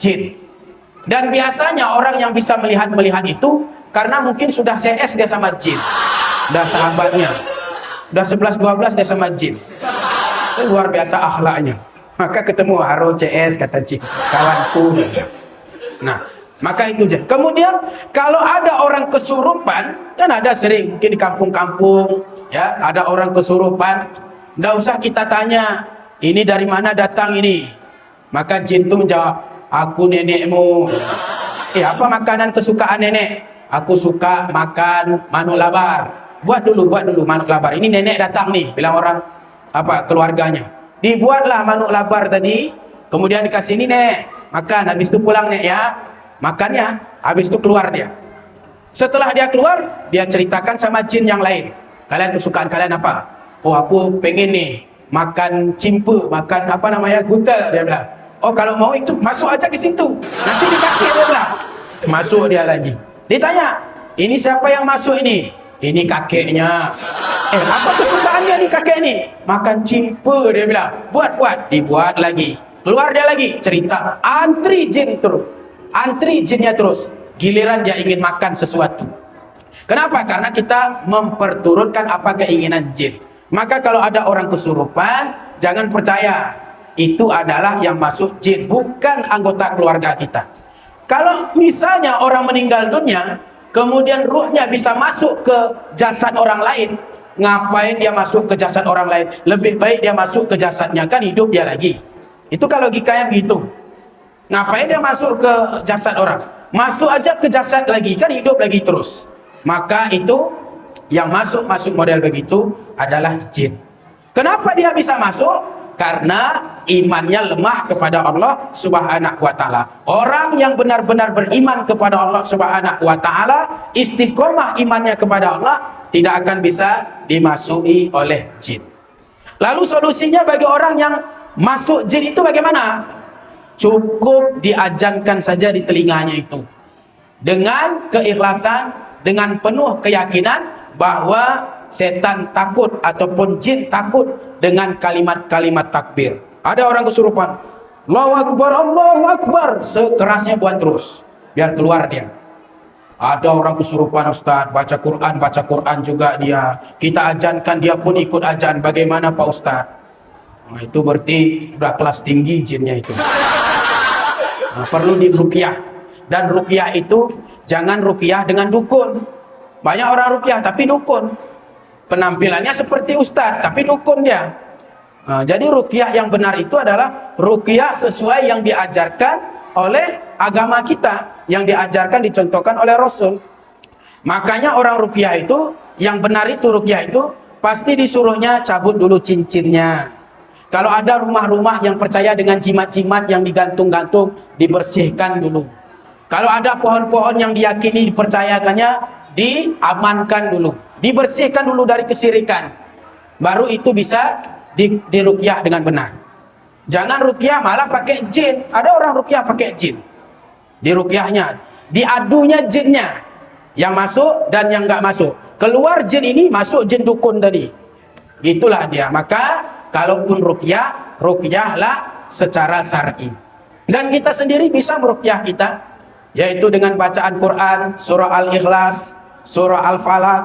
jin. Dan biasanya orang yang bisa melihat itu karena mungkin sudah CS dia sama jin, udah sahabatnya, udah 11-12 dia sama jin. Itu luar biasa akhlaknya. Maka ketemu haro CS kata jin, kawanku. Nah, maka itu jin. Kemudian kalau ada orang kesurupan, kan ada sering mungkin di kampung-kampung, ya, ada orang kesurupan, nggak usah kita tanya, ini dari mana datang ini. Maka jin itu menjawab, aku nenekmu. Apa makanan kesukaan nenek? Aku suka makan manuk labar. Buat dulu manuk labar. Ini nenek datang nih, bilang orang apa keluarganya. Dibuatlah manuk labar tadi, kemudian dikasih ini nek, makan. Habis itu pulang nek ya, makannya. Habis itu keluar dia. Setelah dia keluar, dia ceritakan sama jin yang lain. Kalian kesukaan kalian apa? Oh, aku pengen nih makan cimpe, makan apa namanya gutel, dia bilang. Oh, kalau mau itu masuk aja ke situ. Nanti dikasih, dia bilang. Masuk dia lagi. Ditanya, ini siapa yang masuk ini? Ini kakeknya. Apa kesukaannya nih kakek ini? Makan cimpe, dia bilang. Buat. Dibuat lagi. Keluar dia lagi. Cerita. Antri jin terus. Antri jinnya terus. Giliran dia ingin makan sesuatu. Kenapa? Karena kita memperturutkan apa keinginan jin. Maka kalau ada orang kesurupan, jangan percaya. Itu adalah yang masuk jin, bukan anggota keluarga kita. Kalau misalnya orang meninggal dunia, kemudian ruhnya bisa masuk ke jasad orang lain, ngapain dia masuk ke jasad orang lain? Lebih baik dia masuk ke jasadnya, kan hidup dia lagi. Itu kalau logikanya begitu. Ngapain dia masuk ke jasad orang? Masuk aja ke jasad lagi, kan hidup lagi terus. Maka itu yang masuk model begitu adalah jin. Kenapa dia bisa masuk? Karena imannya lemah kepada Allah Subhanahu wa taala. Orang yang benar-benar beriman kepada Allah Subhanahu wa taala, istiqomah imannya kepada Allah, tidak akan bisa dimasuki oleh jin. Lalu solusinya bagi orang yang masuk jin itu bagaimana? Cukup diajankan saja di telinganya itu. Dengan keikhlasan, dengan penuh keyakinan bahwa setan takut ataupun jin takut dengan kalimat-kalimat takbir. Ada orang kesurupan, Allahu Akbar, Allahu Akbar, sekerasnya buat terus biar keluar dia. Ada orang kesurupan Ustaz, baca Quran juga dia. Kita ajankan, dia pun ikut ajan. Bagaimana Pak Ustaz? Nah, itu berarti udah kelas tinggi jinnya itu. Nah, perlu diruqyah. Dan ruqyah itu jangan ruqyah dengan dukun. Banyak orang ruqyah tapi dukun. Penampilannya seperti ustadz, tapi dukun dia. Nah, jadi ruqyah yang benar itu adalah ruqyah sesuai yang diajarkan oleh agama kita, yang diajarkan, dicontohkan oleh Rasul. Makanya orang ruqyah itu, yang benar itu ruqyah itu, pasti disuruhnya cabut dulu cincinnya. Kalau ada rumah-rumah yang percaya dengan jimat-jimat yang digantung-gantung, dibersihkan dulu. Kalau ada pohon-pohon yang diyakini dipercayakannya, diamankan dulu. Dibersihkan dulu dari kesirikan, baru itu bisa diruqyah dengan benar. Jangan ruqyah malah pakai jin. Ada orang ruqyah pakai jin. Di ruqyahnya, diadunya jinnya, yang masuk dan yang nggak masuk. Keluar jin ini, masuk jin dukun tadi. Itulah dia. Maka kalaupun ruqyahlah secara syar'i. Dan kita sendiri bisa meruqyah kita. yaitu dengan bacaan Quran, surah Al-Ikhlas, surah Al-Falaq,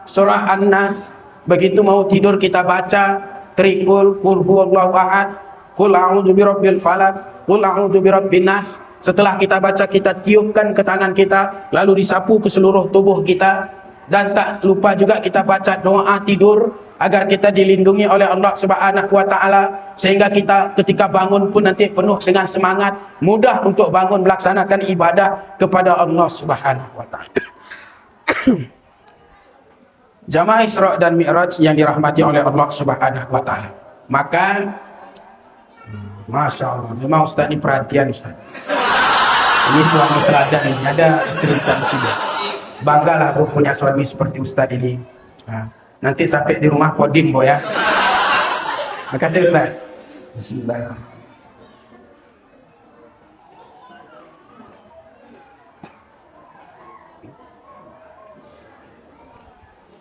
surah An-Nas. Begitu mau tidur kita baca trikul, kul huwallahu ahad, kul a'udzu birabbil falaq, kul a'udzu birabbin nas. Setelah kita baca, kita tiupkan ke tangan kita, lalu disapu ke seluruh tubuh kita. Dan tak lupa juga kita baca doa tidur agar kita dilindungi oleh Allah Subhanahu wa taala, sehingga kita ketika bangun pun nanti penuh dengan semangat, mudah untuk bangun melaksanakan ibadah kepada Allah Subhanahu wa taala. Jamaah Isra dan Mi'raj yang dirahmati oleh Allah Subhanahu wa taala. Maka Masya Allah, memang Ustaz ini perhatian Ustaz. Ini suami teladan ini, ada istri Ustaz di sini. Banggalah Bu punya suami seperti Ustaz ini. Nah, nanti sampai di rumah poding Bu ya. Makasih Ustaz. Bismillahirrahmanirrahim.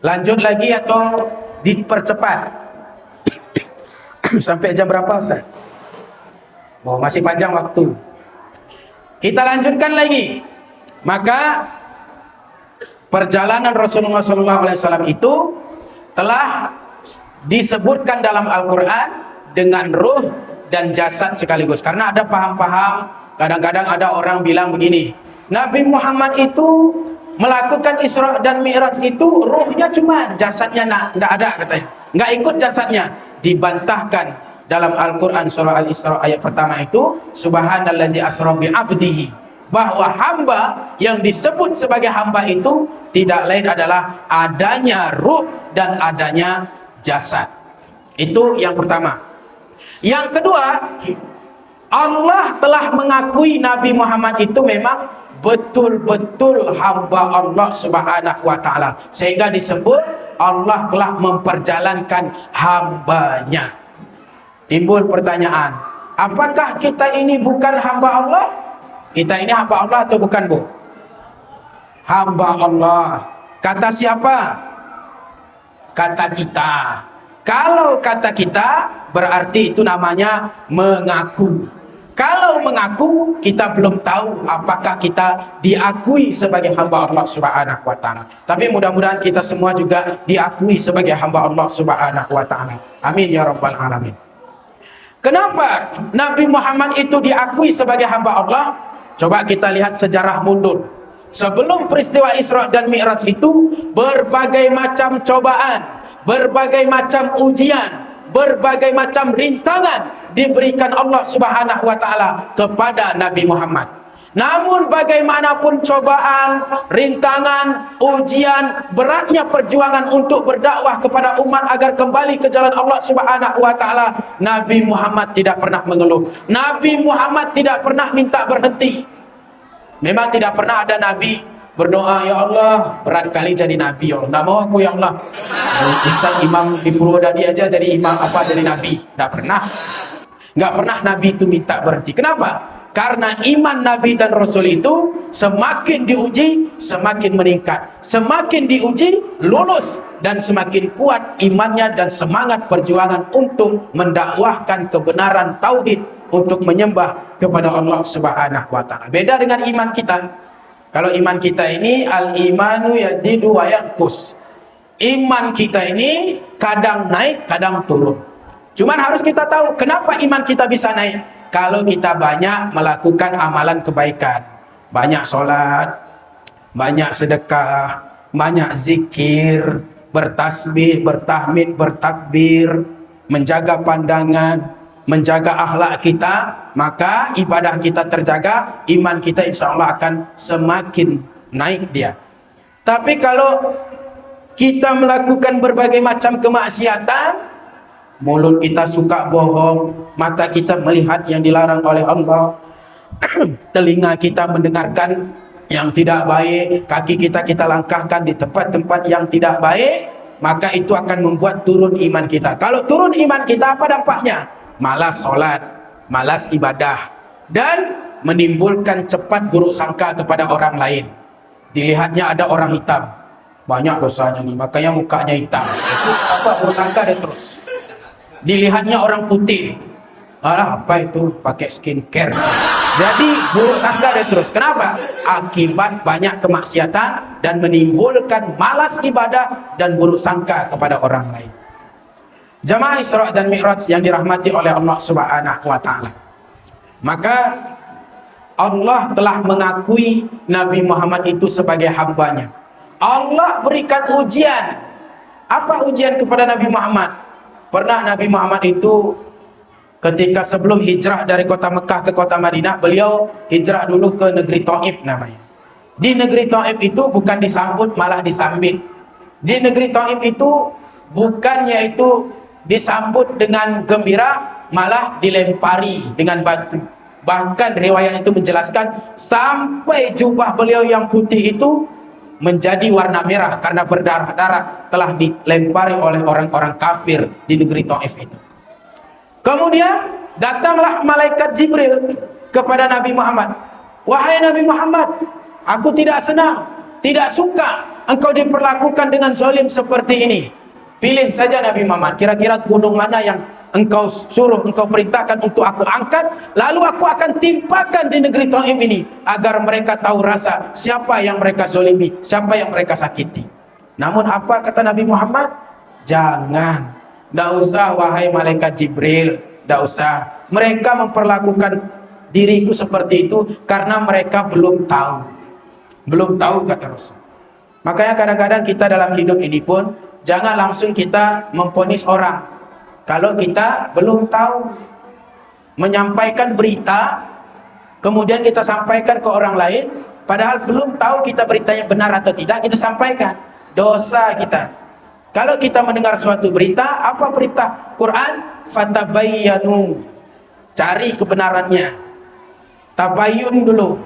Lanjut lagi atau dipercepat? Sampai jam berapa Ustaz? Oh, masih panjang waktu. Kita lanjutkan lagi. Maka perjalanan Rasulullah SAW itu telah disebutkan dalam Al-Quran dengan ruh dan jasad sekaligus. Karena ada paham-paham, kadang-kadang ada orang bilang begini, Nabi Muhammad itu melakukan Isra dan Mi'raj itu ruhnya cuma, jasadnya tidak ada katanya, nggak ikut jasadnya. Dibantahkan dalam Al-Quran surah Al-Isra ayat pertama itu, Subhanalladzi asra bi abdihi, bahwa hamba yang disebut sebagai hamba itu tidak lain adalah adanya ruh dan adanya jasad. Itu yang pertama. Yang kedua, Allah telah mengakui Nabi Muhammad itu memang betul-betul hamba Allah Subhanahu wa taala, sehingga disebut Allah telah memperjalankan hambanya. Timbul pertanyaan, apakah kita ini bukan hamba Allah? Kita ini hamba Allah atau bukan Bu? Hamba Allah. Kata siapa? Kata kita. Kalau kata kita, berarti itu namanya mengaku. Kalau mengaku, kita belum tahu apakah kita diakui sebagai hamba Allah Subhanahu wa taala. Tapi mudah-mudahan kita semua juga diakui sebagai hamba Allah Subhanahu wa taala. Amin ya rabbal alamin. Kenapa Nabi Muhammad itu diakui sebagai hamba Allah? Coba kita lihat sejarah mundur. Sebelum peristiwa Isra dan Mi'raj itu, berbagai macam cobaan, berbagai macam ujian, berbagai macam rintangan diberikan Allah Subhanahu wa taala kepada Nabi Muhammad. Namun bagaimanapun cobaan, rintangan, ujian, beratnya perjuangan untuk berdakwah kepada umat agar kembali ke jalan Allah Subhanahu wa taala, Nabi Muhammad tidak pernah mengeluh. Nabi Muhammad tidak pernah minta berhenti. Memang tidak pernah ada nabi berdoa, ya Allah, berat kali jadi nabi, ya Allah, nggak mau aku ya Allah. Ustaz imam di Purwodadi aja jadi imam apa jadi nabi, nggak pernah. Nggak pernah nabi itu minta berhenti. Kenapa? Karena iman Nabi dan Rasul itu semakin diuji, semakin meningkat. Semakin diuji, lulus. Dan semakin kuat imannya dan semangat perjuangan untuk mendakwahkan kebenaran tauhid, untuk menyembah kepada Allah Subhanahu wa taala. Beda dengan iman kita. Kalau iman kita ini al-imanu yazidu wa yanqus. Iman kita ini kadang naik, kadang turun. Cuman harus kita tahu kenapa iman kita bisa naik. Kalau kita banyak melakukan amalan kebaikan, banyak sholat, banyak sedekah, banyak zikir, bertasbih, bertahmid, bertakbir, menjaga pandangan, menjaga akhlak kita, maka ibadah kita terjaga, iman kita insya Allah akan semakin naik dia. Tapi kalau kita melakukan berbagai macam kemaksiatan, mulut kita suka bohong, mata kita melihat yang dilarang oleh Allah, telinga kita mendengarkan yang tidak baik, kaki kita langkahkan di tempat-tempat yang tidak baik, maka itu akan membuat turun iman kita. Kalau turun iman kita, apa dampaknya? Malas sholat, malas ibadah, dan menimbulkan cepat buruk sangka kepada orang lain. Dilihatnya ada orang hitam, banyak dosanya nih, makanya mukanya hitam. Itu apa, buruk sangka dia terus. Dilihatnya orang putih, alah apa itu pakai skincare, Jadi buruk sangka dia terus. Kenapa? Akibat banyak kemaksiatan dan menimbulkan malas ibadah dan buruk sangka kepada orang lain. Jamaah Isra dan Mi'raj yang dirahmati oleh Allah Subhanahu wa taala. Maka Allah telah mengakui Nabi Muhammad itu sebagai hambanya. Allah berikan ujian. Apa ujian kepada Nabi Muhammad? Pernah Nabi Muhammad itu ketika sebelum hijrah dari kota Mekah ke kota Madinah, beliau hijrah dulu ke negeri Taif namanya. Di negeri Taif itu bukan disambut, malah disambit. Di negeri Taif itu bukannya itu disambut dengan gembira, malah dilempari dengan batu. Bahkan riwayat itu menjelaskan sampai jubah beliau yang putih itu menjadi warna merah karena berdarah-darah telah dilempari oleh orang-orang kafir di negeri Taif itu. Kemudian datanglah malaikat Jibril kepada Nabi Muhammad. Wahai Nabi Muhammad, aku tidak senang, tidak suka engkau diperlakukan dengan zalim seperti ini. Pilih saja Nabi Muhammad, kira-kira gunung mana yang engkau suruh, engkau perintahkan untuk aku angkat, lalu aku akan timpakan di negeri Taif ini agar mereka tahu rasa siapa yang mereka zalimi, siapa yang mereka sakiti. Namun apa kata Nabi Muhammad? Jangan. Tidak usah wahai malaikat Jibril, tidak usah. Mereka memperlakukan diriku seperti itu karena mereka belum tahu. Belum tahu kata Rasul. Makanya kadang-kadang kita dalam hidup ini pun jangan langsung kita memponis orang kalau kita belum tahu. Menyampaikan berita kemudian kita sampaikan ke orang lain padahal belum tahu kita beritanya benar atau tidak, kita sampaikan, dosa kita. Kalau kita mendengar suatu berita, apa berita? Quran, fatabayyanu, cari kebenarannya, tabayyun dulu,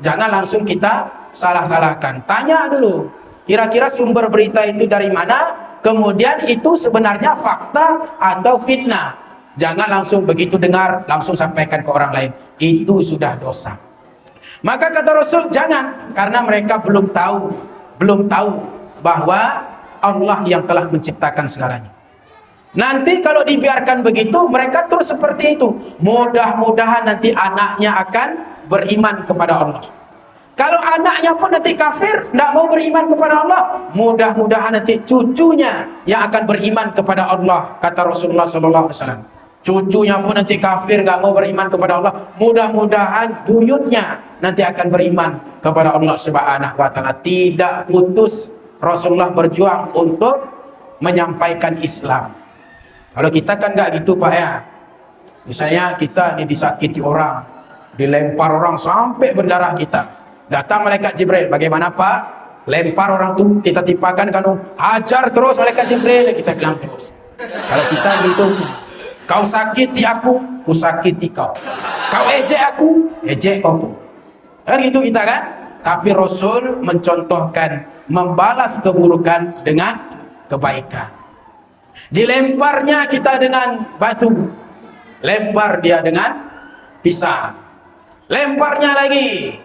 jangan langsung kita salah-salahkan. Tanya dulu, kira-kira sumber berita itu dari mana, kemudian itu sebenarnya fakta atau fitnah. Jangan langsung begitu dengar langsung sampaikan ke orang lain, itu sudah dosa. Maka kata Rasul, jangan, karena mereka belum tahu bahwa Allah yang telah menciptakan segalanya. Nanti kalau dibiarkan begitu, mereka terus seperti itu. Mudah-mudahan nanti anaknya akan beriman kepada Allah. Kalau anaknya pun nanti kafir, tidak mau beriman kepada Allah, mudah-mudahan nanti cucunya yang akan beriman kepada Allah, kata Rasulullah SAW. Cucunya pun nanti kafir, nggak mau beriman kepada Allah, mudah-mudahan buyutnya nanti akan beriman kepada Allah Subhanahu wa taala. Tidak putus Rasulullah berjuang untuk menyampaikan Islam. Kalau kita kan nggak gitu Pak ya. Misalnya kita ini disakiti orang, dilempar orang sampai berdarah kita. Datang malaikat Jibril, bagaimana Pak? Lempar orang tuh, kita timpakan kan, hajar terus malaikat Jibril, kita bilang terus. Kalau kita gitu, kau sakiti aku, ku sakiti kau. Kau ejek aku, ejek kau pun. Kan gitu kita kan? Tapi Rasul mencontohkan membalas keburukan dengan kebaikan. Dilemparnya kita dengan batu, lempar dia dengan pisang. Lemparnya lagi,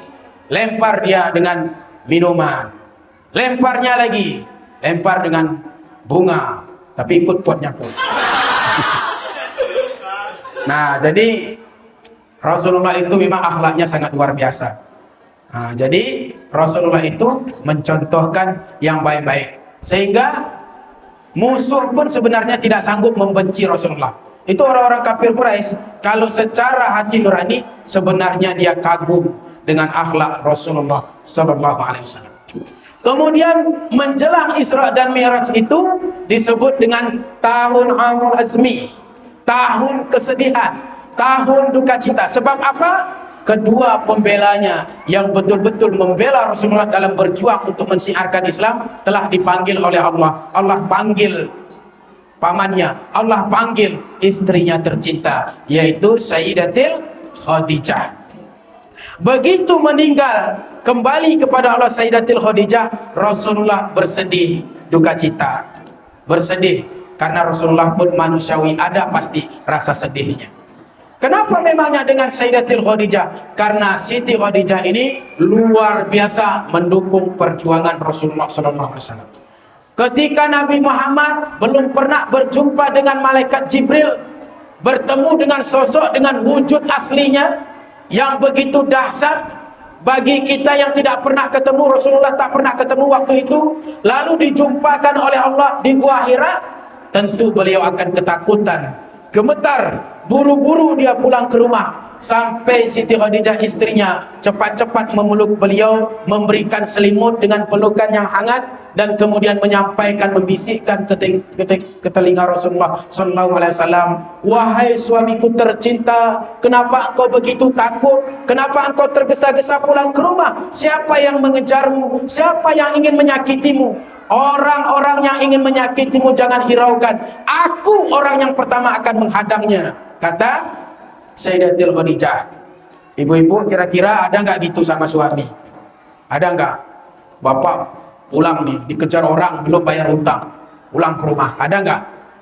lempar dia dengan minuman. Lemparnya lagi, lempar dengan bunga, tapi ikut potnya pun. Nah, jadi Rasulullah itu memang akhlaknya sangat luar biasa. Nah, jadi Rasulullah itu mencontohkan yang baik-baik sehingga musuh pun sebenarnya tidak sanggup membenci Rasulullah. Itu orang-orang kafir Quraisy, kalau secara hati nurani sebenarnya dia kagum dengan akhlak Rasulullah sallallahu alaihi wasallam. Kemudian menjelang Isra dan Mi'raj itu disebut dengan tahun Amul Azmi, tahun kesedihan, tahun duka cita. Sebab apa? Kedua pembelanya yang betul-betul membela Rasulullah dalam berjuang untuk mensiarkan Islam telah dipanggil oleh Allah. Allah panggil pamannya, Allah panggil istrinya tercinta, yaitu Sayyidatil Khadijah. Begitu meninggal, kembali kepada Allah Sayyidatil Khadijah, Rasulullah bersedih, duka cita. Bersedih karena Rasulullah pun manusiawi, ada pasti rasa sedihnya. Kenapa memangnya dengan Sayyidatil Khadijah? Karena Siti Khadijah ini luar biasa mendukung perjuangan Rasulullah SAW. Ketika Nabi Muhammad belum pernah berjumpa dengan malaikat Jibril, bertemu dengan sosok dengan wujud aslinya, yang begitu dahsyat bagi kita yang tidak pernah ketemu Rasulullah, tak pernah ketemu waktu itu, lalu dijumpakan oleh Allah di gua Hira, tentu beliau akan ketakutan, gemetar, buru-buru dia pulang ke rumah. Sampai Siti Khadijah istrinya cepat-cepat memeluk beliau, memberikan selimut dengan pelukan yang hangat, dan kemudian menyampaikan, membisikkan ke telinga Rasulullah sallallahu alaihi wasallam, "Wahai suamiku tercinta, kenapa engkau begitu takut? Kenapa engkau tergesa-gesa pulang ke rumah? Siapa yang mengejarmu? Siapa yang ingin menyakitimu? Orang-orang yang ingin menyakitimu jangan hiraukan. Aku orang yang pertama akan menghadangnya," kata Sayyidatul Khadijah. Ibu-ibu kira-kira ada nggak gitu sama suami? Ada nggak? Bapak pulang nih, dikejar orang, belum bayar hutang, pulang ke rumah, ada nggak?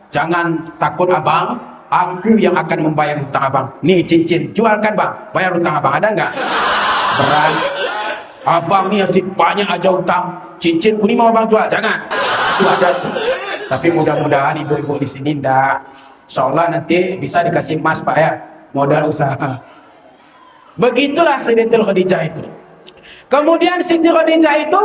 Jangan takut abang, aku yang akan membayar hutang abang. Nih cincin, jualkan bang, bayar hutang abang. Ada nggak? Berat. Abang nih masih banyak aja hutang, cincin ku ni mau abang jual, jangan. Itu ada tuh. Tapi mudah-mudahan ibu-ibu di sini ndak. Insyaallah nanti bisa dikasih emas pak ya, modal usaha. Begitulah Sayyidatul Khadijah itu. Kemudian Siti Khadijah itu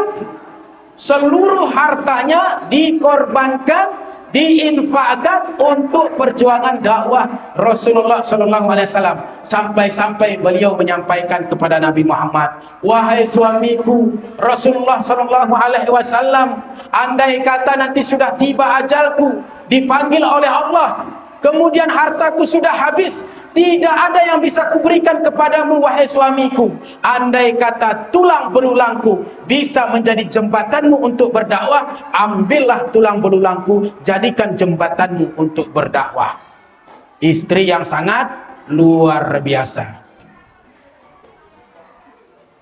seluruh hartanya dikorbankan, diinfakkan untuk perjuangan dakwah Rasulullah sallallahu alaihi wasallam, sampai-sampai beliau menyampaikan kepada Nabi Muhammad, "Wahai suamiku Rasulullah sallallahu alaihi wasallam, andai kata nanti sudah tiba ajalku, dipanggil oleh Allah, kemudian hartaku sudah habis, tidak ada yang bisa kuberikan kepadamu wahai suamiku. Andai kata tulang belulangku bisa menjadi jembatanmu untuk berdakwah, ambillah tulang belulangku, jadikan jembatanmu untuk berdakwah." Istri yang sangat luar biasa.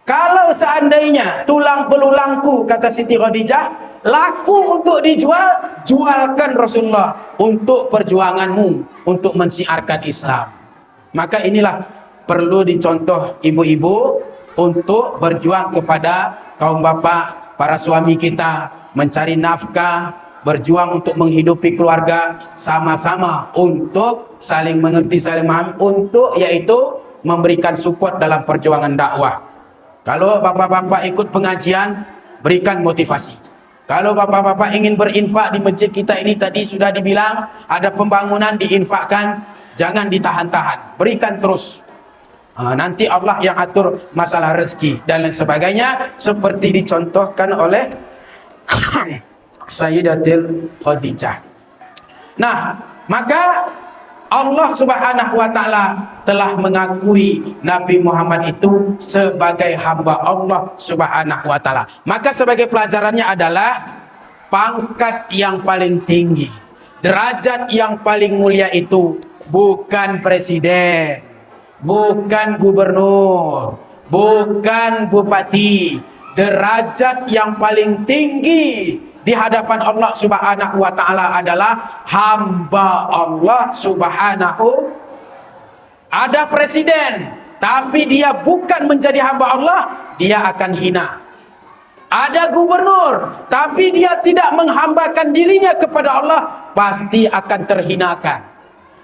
Kalau seandainya tulang belulangku, kata Siti Khadijah, laku untuk dijual, jualkan Rasulullah untuk perjuanganmu, untuk mensiarkan Islam. Maka inilah perlu dicontoh ibu-ibu untuk berjuang kepada kaum bapak, para suami kita, mencari nafkah, berjuang untuk menghidupi keluarga, sama-sama untuk saling mengerti, saling memahami, untuk yaitu memberikan support dalam perjuangan dakwah. Kalau bapak-bapak ikut pengajian, berikan motivasi. Kalau bapak-bapak ingin berinfak di masjid kita ini, tadi sudah dibilang ada pembangunan, diinfakkan, jangan ditahan-tahan, berikan terus. Nanti Allah yang atur masalah rezeki dan lain sebagainya, seperti dicontohkan oleh Sayyidatul Khadijah. Nah, maka Allah Subhanahu wa Ta'ala telah mengakui Nabi Muhammad itu sebagai hamba Allah Subhanahu wa Ta'ala. Maka sebagai pelajarannya adalah pangkat yang paling tinggi, derajat yang paling mulia itu bukan presiden, bukan gubernur, bukan bupati. Derajat yang paling tinggi di hadapan Allah Subhanahu wa Ta'ala adalah hamba Allah Subhanahu. Ada presiden, tapi dia bukan menjadi hamba Allah, dia akan hina. Ada gubernur, tapi dia tidak menghambakan dirinya kepada Allah, pasti akan terhinakan.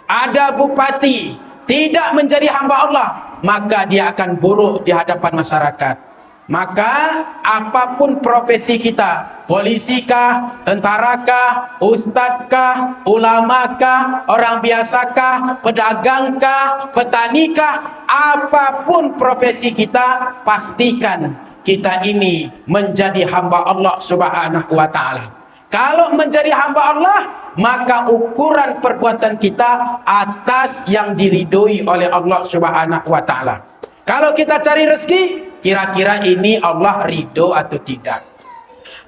Ada bupati, tidak menjadi hamba Allah, maka dia akan buruk di hadapan masyarakat. Maka apapun profesi kita, polisikah, tenterakah, ustadzkah, ulamakah, orang biasakah, pedagangkah, petanikah, apapun profesi kita, pastikan kita ini menjadi hamba Allah Subhanahu wa Ta'ala. Kalau menjadi hamba Allah, maka ukuran perbuatan kita atas yang diridhoi oleh Allah Subhanahu wa Ta'ala. Kalau kita cari rezeki, kira-kira ini Allah ridho atau tidak.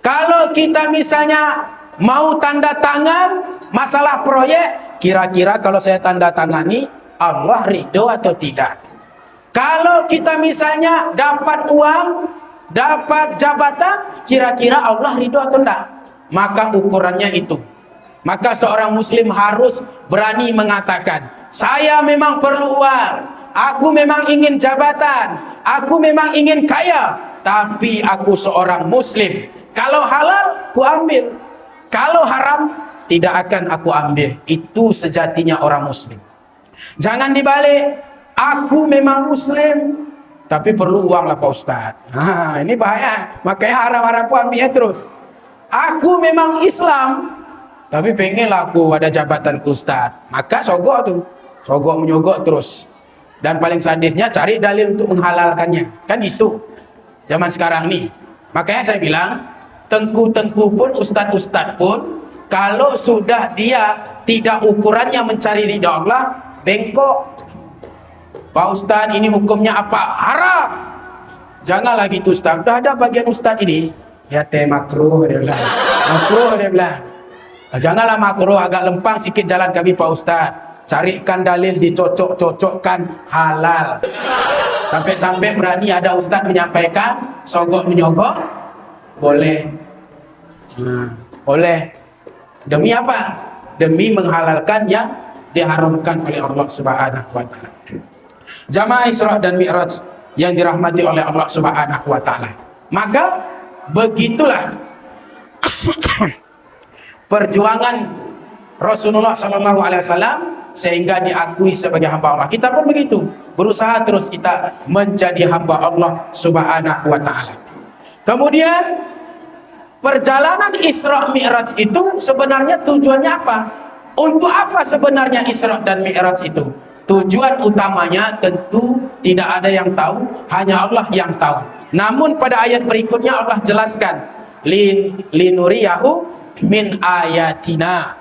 Kalau kita misalnya mau tanda tangan masalah proyek, kira-kira kalau saya tanda tangani Allah ridho atau tidak. Kalau kita misalnya dapat uang, dapat jabatan, kira-kira Allah ridho atau tidak. Maka ukurannya itu. Maka seorang muslim harus berani mengatakan, saya memang perlu uang, aku memang ingin jabatan, aku memang ingin kaya, tapi aku seorang muslim. Kalau halal, ku ambil. Kalau haram, tidak akan aku ambil. Itu sejatinya orang muslim. Jangan dibalik. Aku memang muslim, tapi perlu uang lah Pak Ustadz. Ini bahaya. Makanya haram-haram pun ambilnya terus. Aku memang Islam, tapi pengen lah aku ada jabatan ke Ustadz. Maka sogok tuh. Sogok menyogok terus. Dan paling sadisnya cari dalil untuk menghalalkannya. Kan itu zaman sekarang nih. Makanya saya bilang, tengku-tengku pun, ustadz-ustadz pun, kalau sudah dia tidak ukurannya mencari ridha Allah, bengkok. Pak Ustadz, ini hukumnya apa? Haram. Jangan lagi tuh Ustadz. Udah ada bagian Ustadz ini. Ya teh makruh dia bilang. Makruh dia bilang. Janganlah makruh, agak lempang sikit jalan kami Pak Ustadz. Carikan dalil, dicocok-cocokkan halal. Sampai-sampai berani ada Ustadz menyampaikan, sogok menyogok, boleh. Boleh. Demi apa? Demi menghalalkan yang diharamkan oleh Allah Subhanahu wa taala. Jamaah Isra dan Mi'raj yang dirahmati oleh Allah Subhanahu wa taala. Maka begitulah perjuangan Rasulullah sallallahu alaihi wasallam sehingga diakui sebagai hamba Allah. Kita pun begitu, berusaha terus kita menjadi hamba Allah Subhanahu wa taala. Kemudian perjalanan Isra Mi'raj itu sebenarnya tujuannya apa? Untuk apa sebenarnya Isra dan Mi'raj itu? Tujuan utamanya tentu tidak ada yang tahu, hanya Allah yang tahu. Namun pada ayat berikutnya Allah jelaskan, linuriyahu min ayatina.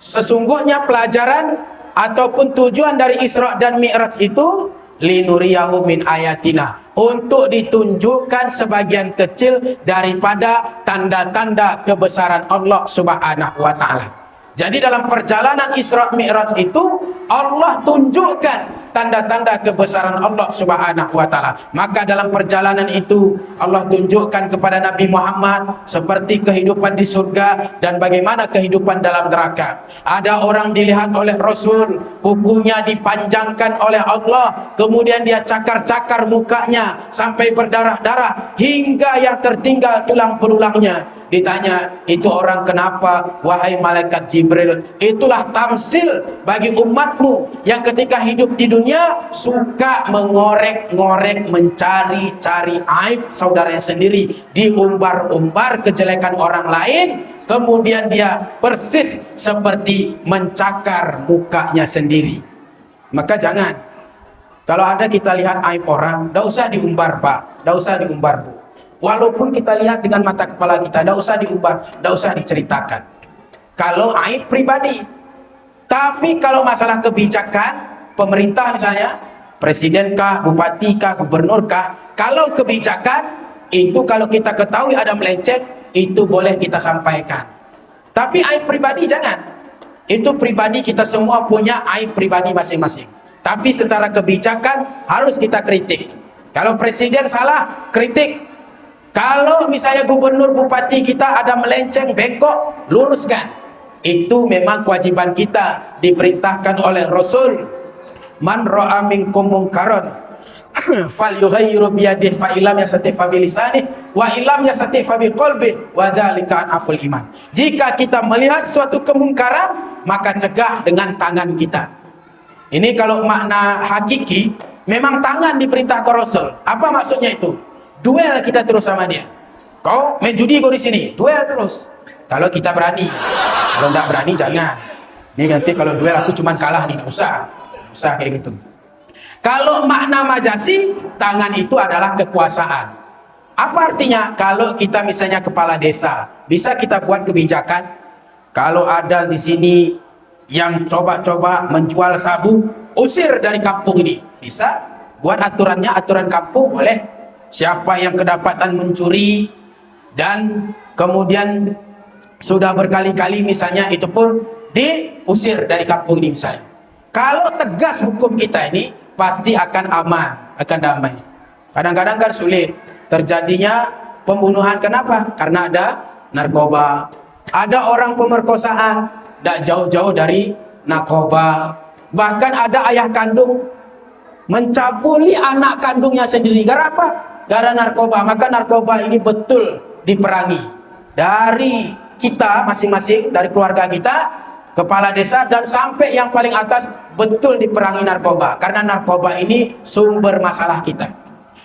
Sesungguhnya pelajaran ataupun tujuan dari Isra dan Mi'raj itu linuriyahu min ayatina, untuk ditunjukkan sebagian kecil daripada tanda-tanda kebesaran Allah Subhanahu wa taala. Jadi dalam perjalanan Isra Mi'raj itu Allah tunjukkan tanda-tanda kebesaran Allah Subhanahu wa taala. Maka dalam perjalanan itu Allah tunjukkan kepada Nabi Muhammad seperti kehidupan di surga dan bagaimana kehidupan dalam neraka. Ada orang dilihat oleh Rasul, kukunya dipanjangkan oleh Allah, kemudian dia cakar-cakar mukanya sampai berdarah-darah hingga yang tertinggal tulang belulangnya. Ditanya, itu orang kenapa? Wahai malaikat Jibril, itulah tamsil bagi umatmu yang ketika hidup di dunia suka mengorek-ngorek, mencari-cari aib saudaranya sendiri, diumbar-umbar kejelekan orang lain, kemudian dia persis seperti mencakar mukanya sendiri. Maka jangan, kalau ada kita lihat aib orang, tidak usah diumbar Pak, tidak usah diumbar Bu. Walaupun kita lihat dengan mata kepala kita, tidak usah diumbar, tidak usah diceritakan. Kalau aib pribadi. Tapi kalau masalah kebijakan, pemerintah misalnya, presidenkah, bupatikah, gubernurkah, kalau kebijakan, itu kalau kita ketahui ada melenceng, itu boleh kita sampaikan. Tapi aib pribadi jangan. Itu pribadi, kita semua punya aib pribadi masing-masing. Tapi secara kebijakan harus kita kritik. Kalau presiden salah, kritik. Kalau misalnya gubernur, bupati kita ada melenceng, bengkok, luruskan. Itu memang kewajiban kita, diperintahkan oleh Rasul. Man ra'a minkum munkaran falyughayyiru biyadihi fa illam yastati' fa bilisanihi wa illam yastati' fa biqalbihi wa dzalika aful iman. Jika kita melihat suatu kemungkaran, maka cegah dengan tangan kita. Ini kalau makna hakiki, memang tangan diperintahkan Rasul. Apa maksudnya itu? Duel kita terus sama dia. Kau main judi, kau di sini, duel terus. Kalau kita berani, kalau tidak berani jangan. Ini nanti kalau duel aku cuman kalah nih, usah kayak gitu. Kalau makna majasi, tangan itu adalah kekuasaan. Apa artinya? Kalau kita misalnya kepala desa, bisa kita buat kebijakan. Kalau ada di sini yang coba-coba menjual sabu, usir dari kampung ini. Bisa buat aturannya, aturan kampung boleh. Siapa yang kedapatan mencuri dan kemudian sudah berkali-kali misalnya, itu pun diusir dari kampung ini misalnya. Kalau tegas hukum kita ini, pasti akan aman, akan damai. Kadang-kadang kan sulit terjadinya pembunuhan. Kenapa? Karena ada narkoba. Ada orang pemerkosaan, tidak jauh-jauh dari narkoba. Bahkan ada ayah kandung mencabuli anak kandungnya sendiri. Gara apa? Gara narkoba. Maka narkoba ini betul diperangi. Dari kita masing-masing, dari keluarga kita, kepala desa, dan sampai yang paling atas betul diperangi narkoba. Karena narkoba ini sumber masalah kita.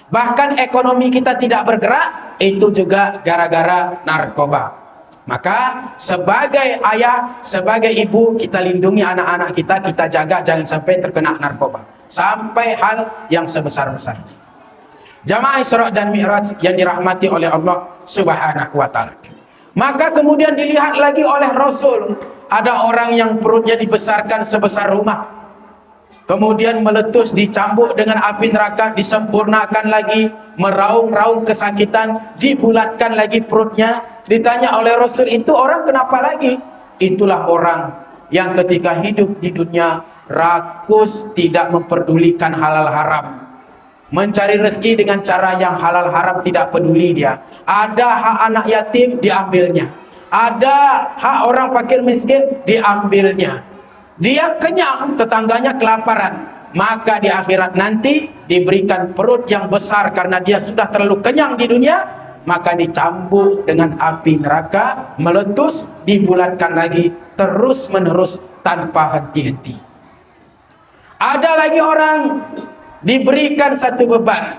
Bahkan ekonomi kita tidak bergerak, itu juga gara-gara narkoba. Maka sebagai ayah, sebagai ibu, kita lindungi anak-anak kita, kita jaga jangan sampai terkena narkoba. Sampai hal yang sebesar-besar. Jamaah Isra dan Mi'raj yang dirahmati oleh Allah Subhanahu wa ta'ala. Maka kemudian dilihat lagi oleh Rasul, ada orang yang perutnya dibesarkan sebesar rumah, kemudian meletus, dicambuk dengan api neraka, disempurnakan lagi, meraung-raung kesakitan, dibulatkan lagi perutnya. Ditanya oleh Rasul, itu orang kenapa lagi? Itulah orang yang ketika hidup di dunia rakus, tidak memperdulikan halal haram, mencari rezeki dengan cara yang halal haram tidak peduli dia. Ada hak anak yatim diambilnya, ada hak orang fakir miskin diambilnya. Dia kenyang, tetangganya kelaparan, maka di akhirat nanti diberikan perut yang besar karena dia sudah terlalu kenyang di dunia, maka dicambuk dengan api neraka, meletus, dibulatkan lagi terus menerus tanpa henti-henti. Ada lagi orang diberikan satu beban,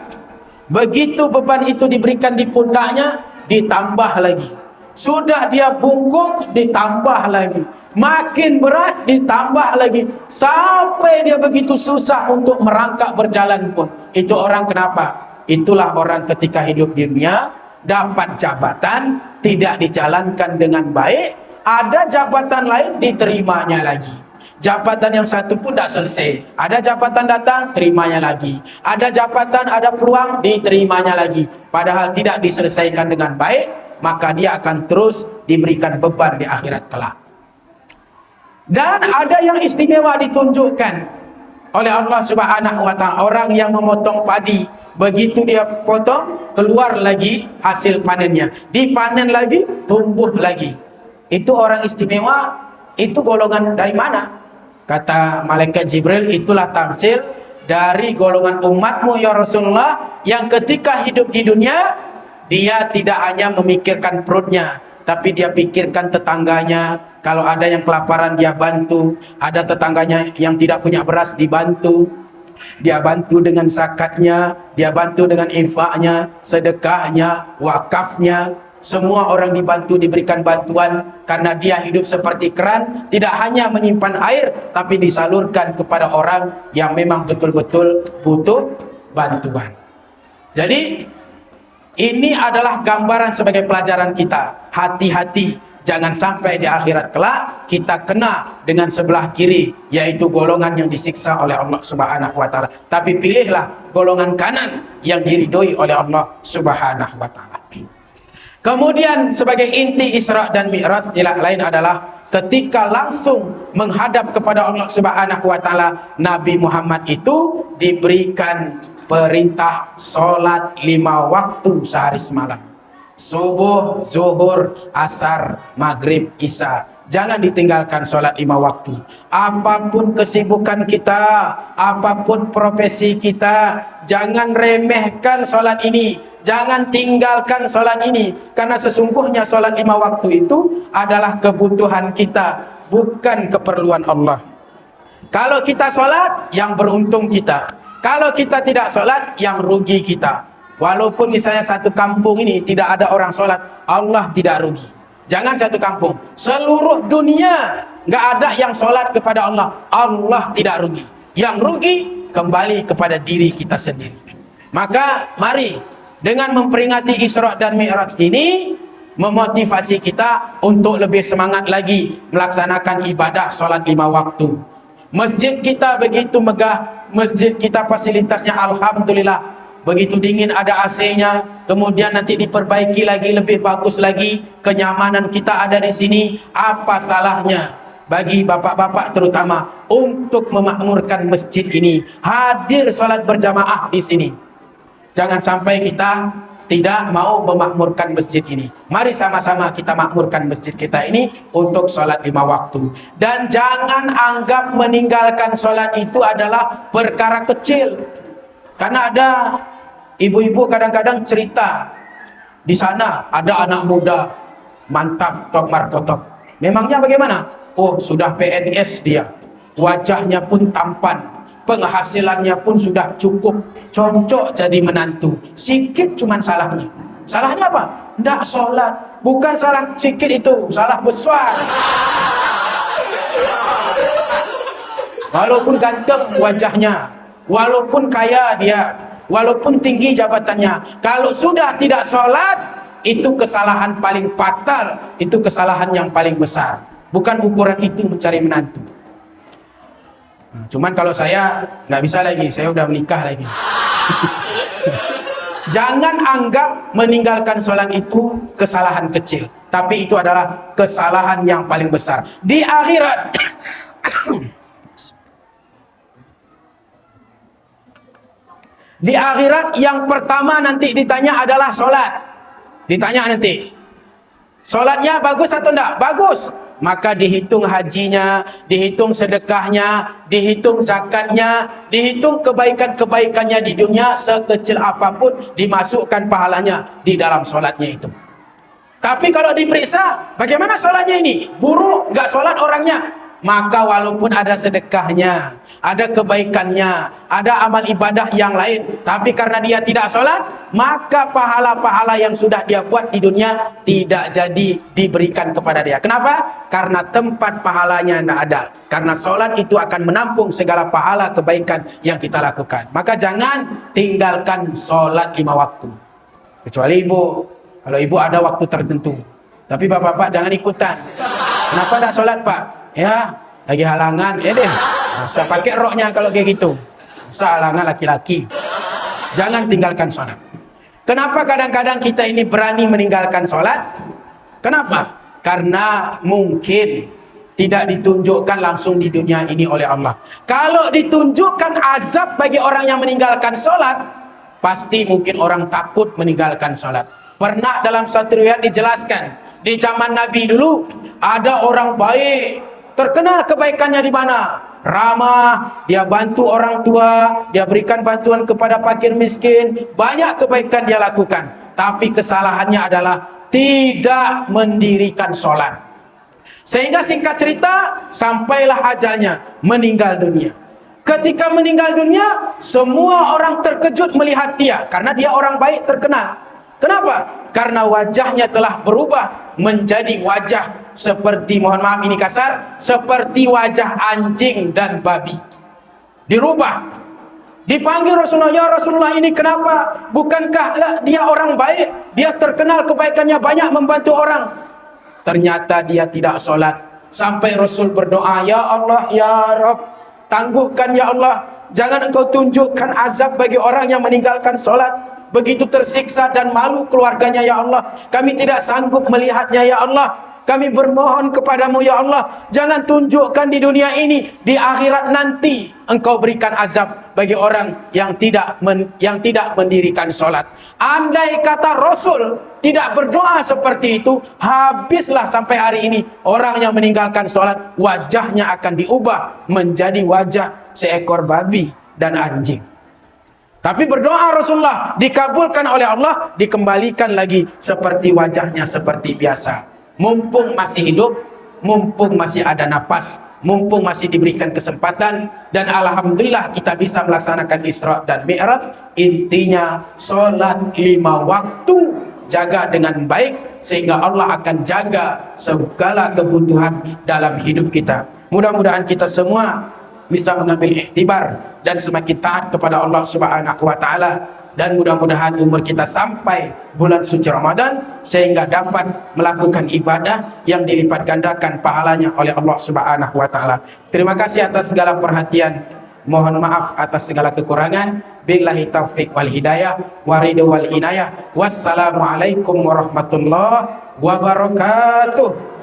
begitu beban itu diberikan di pundaknya, ditambah lagi. Sudah dia bungkuk, ditambah lagi, makin berat, ditambah lagi, sampai dia begitu susah untuk merangkak berjalan pun. Itu orang kenapa? Itulah orang ketika hidup di dunia dapat jabatan, tidak dijalankan dengan baik, ada jabatan lain diterimanya lagi. Jabatan yang satu pun tidak selesai, ada jabatan datang, terimanya lagi, ada jabatan, ada peluang, diterimanya lagi, padahal tidak diselesaikan dengan baik, maka dia akan terus diberikan beban di akhirat kelak. Dan ada yang istimewa ditunjukkan oleh Allah Subhanahu wa ta'ala, orang yang memotong padi, begitu dia potong, keluar lagi hasil panennya, dipanen lagi, tumbuh lagi. Itu orang istimewa. Itu golongan dari mana? Kata malaikat Jibril, itulah tamsil dari golongan umatmu ya Rasulullah, yang ketika hidup di dunia dia tidak hanya memikirkan perutnya, tapi dia pikirkan tetangganya. Kalau ada yang kelaparan dia bantu, ada tetangganya yang tidak punya beras dibantu, dia bantu dengan zakatnya, dia bantu dengan infaknya, sedekahnya, wakafnya. Semua orang dibantu, diberikan bantuan, karena dia hidup seperti keran, tidak hanya menyimpan air, tapi disalurkan kepada orang yang memang betul-betul butuh bantuan. Jadi ini adalah gambaran sebagai pelajaran kita. Hati-hati, jangan sampai di akhirat kelak kita kena dengan sebelah kiri, yaitu golongan yang disiksa oleh Allah Subhanahu wa ta'ala. Tapi pilihlah golongan kanan yang diridhoi oleh Allah Subhanahu wa ta'ala. Kemudian sebagai inti Isra dan Mi'raj tidak lain adalah ketika langsung menghadap kepada Allah Subhanahu wa ta'ala, Nabi Muhammad itu diberikan perintah solat 5 waktu sehari semalam. Subuh, zuhur, asar, maghrib, isya. Jangan ditinggalkan solat 5 waktu. Apapun kesibukan kita, apapun profesi kita, jangan remehkan solat ini, jangan tinggalkan solat ini. Karena sesungguhnya solat 5 waktu itu adalah kebutuhan kita, bukan keperluan Allah. Kalau kita solat, yang beruntung kita. Kalau kita tidak solat, yang rugi kita. Walaupun misalnya satu kampung ini tidak ada orang solat, Allah tidak rugi. Jangan satu kampung, seluruh dunia nggak ada yang solat kepada Allah, Allah tidak rugi. Yang rugi kembali kepada diri kita sendiri. Maka mari dengan memperingati Isra dan Mi'raj ini, memotivasi kita untuk lebih semangat lagi melaksanakan ibadah solat 5 waktu. Masjid kita begitu megah, masjid kita fasilitasnya alhamdulillah, begitu dingin ada AC-nya, kemudian nanti diperbaiki lagi lebih bagus lagi, kenyamanan kita ada di sini. Apa salahnya bagi bapak-bapak terutama untuk memakmurkan masjid ini, hadir salat berjamaah di sini. Jangan sampai kita tidak mau memakmurkan masjid ini. Mari sama-sama kita makmurkan masjid kita ini untuk sholat 5 waktu. Dan jangan anggap meninggalkan sholat itu adalah perkara kecil. Karena ada ibu-ibu kadang-kadang cerita, di sana ada anak muda, mantap, tok markotok. Memangnya bagaimana? Oh, sudah PNS dia, wajahnya pun tampan, penghasilannya pun sudah cukup, cocok jadi menantu. Sikit cuman salahnya. Salahnya apa? Tidak sholat. Bukan salah sikit itu, salah besar. Walaupun ganteng wajahnya, walaupun kaya dia, walaupun tinggi jabatannya, kalau sudah tidak sholat, itu kesalahan paling fatal, itu kesalahan yang paling besar. Bukan ukuran itu mencari menantu. Cuman kalau saya nggak bisa lagi, saya udah menikah lagi. Jangan anggap meninggalkan sholat itu kesalahan kecil, tapi itu adalah kesalahan yang paling besar. Di akhirat, di akhirat yang pertama nanti ditanya adalah sholat. Ditanya nanti, sholatnya bagus atau enggak? Bagus. Maka dihitung hajinya, dihitung sedekahnya, dihitung zakatnya, dihitung kebaikan-kebaikannya di dunia, sekecil apapun dimasukkan pahalanya di dalam sholatnya itu. Tapi kalau diperiksa, bagaimana sholatnya ini? Buruk, nggak sholat orangnya. Maka walaupun ada sedekahnya, ada kebaikannya, ada amal ibadah yang lain, tapi karena dia tidak sholat, maka pahala-pahala yang sudah dia buat di dunia tidak jadi diberikan kepada dia. Kenapa? Karena tempat pahalanya tidak ada. Karena sholat itu akan menampung segala pahala kebaikan yang kita lakukan. Maka jangan tinggalkan sholat 5 waktu. Kecuali ibu, kalau ibu ada waktu tertentu. Tapi bapak-bapak jangan ikutan. Kenapa tidak sholat, Pak? Ya, lagi halangan, ya deh. Masa pakai roknya kalau kayak gitu. Masa halangan laki-laki. Jangan tinggalkan sholat. Kenapa kadang-kadang kita ini berani meninggalkan sholat? Kenapa? Karena mungkin tidak ditunjukkan langsung di dunia ini oleh Allah. Kalau ditunjukkan azab bagi orang yang meninggalkan sholat, pasti mungkin orang takut meninggalkan sholat. Pernah dalam satu riwayat dijelaskan, di zaman Nabi dulu ada orang baik, terkenal kebaikannya di mana? Ramah, dia bantu orang tua, dia berikan bantuan kepada fakir miskin, banyak kebaikan dia lakukan. Tapi kesalahannya adalah tidak mendirikan sholat. Sehingga singkat cerita, sampailah ajalnya, meninggal dunia. Ketika meninggal dunia, semua orang terkejut melihat dia, karena dia orang baik terkenal. Kenapa? Karena wajahnya telah berubah menjadi wajah seperti, mohon maaf ini kasar, seperti wajah anjing dan babi. Dirubah. Dipanggil Rasulullah, ya Rasulullah, ini kenapa? Bukankah dia orang baik? Dia terkenal kebaikannya banyak, membantu orang. Ternyata dia tidak sholat. Sampai Rasul berdoa, ya Allah, ya Rabb, tangguhkan ya Allah, jangan engkau tunjukkan azab bagi orang yang meninggalkan sholat. Begitu tersiksa dan malu keluarganya ya Allah. Kami tidak sanggup melihatnya ya Allah. Kami bermohon kepadamu ya Allah, jangan tunjukkan di dunia ini, di akhirat nanti engkau berikan azab bagi orang yang tidak mendirikan sholat. Andai kata Rasul tidak berdoa seperti itu, habislah sampai hari ini orang yang meninggalkan sholat, wajahnya akan diubah menjadi wajah seekor babi dan anjing. Tapi berdoa Rasulullah dikabulkan oleh Allah, dikembalikan lagi seperti wajahnya seperti biasa. Mumpung masih hidup, mumpung masih ada napas, mumpung masih diberikan kesempatan, dan alhamdulillah kita bisa melaksanakan Isra dan Mi'raj. Intinya sholat 5 waktu, jaga dengan baik, sehingga Allah akan jaga segala kebutuhan dalam hidup kita. Mudah-mudahan kita semua bisa mengambil iktibar dan semakin taat kepada Allah Subhanahu wa taala, dan mudah-mudahan umur kita sampai bulan suci Ramadan sehingga dapat melakukan ibadah yang dilipat gandakan pahalanya oleh Allah Subhanahu wa taala. Terima kasih atas segala perhatian. Mohon maaf atas segala kekurangan. Billahi taufik wal hidayah wa ridho wal inayah. Wassalamualaikum warahmatullahi wabarakatuh.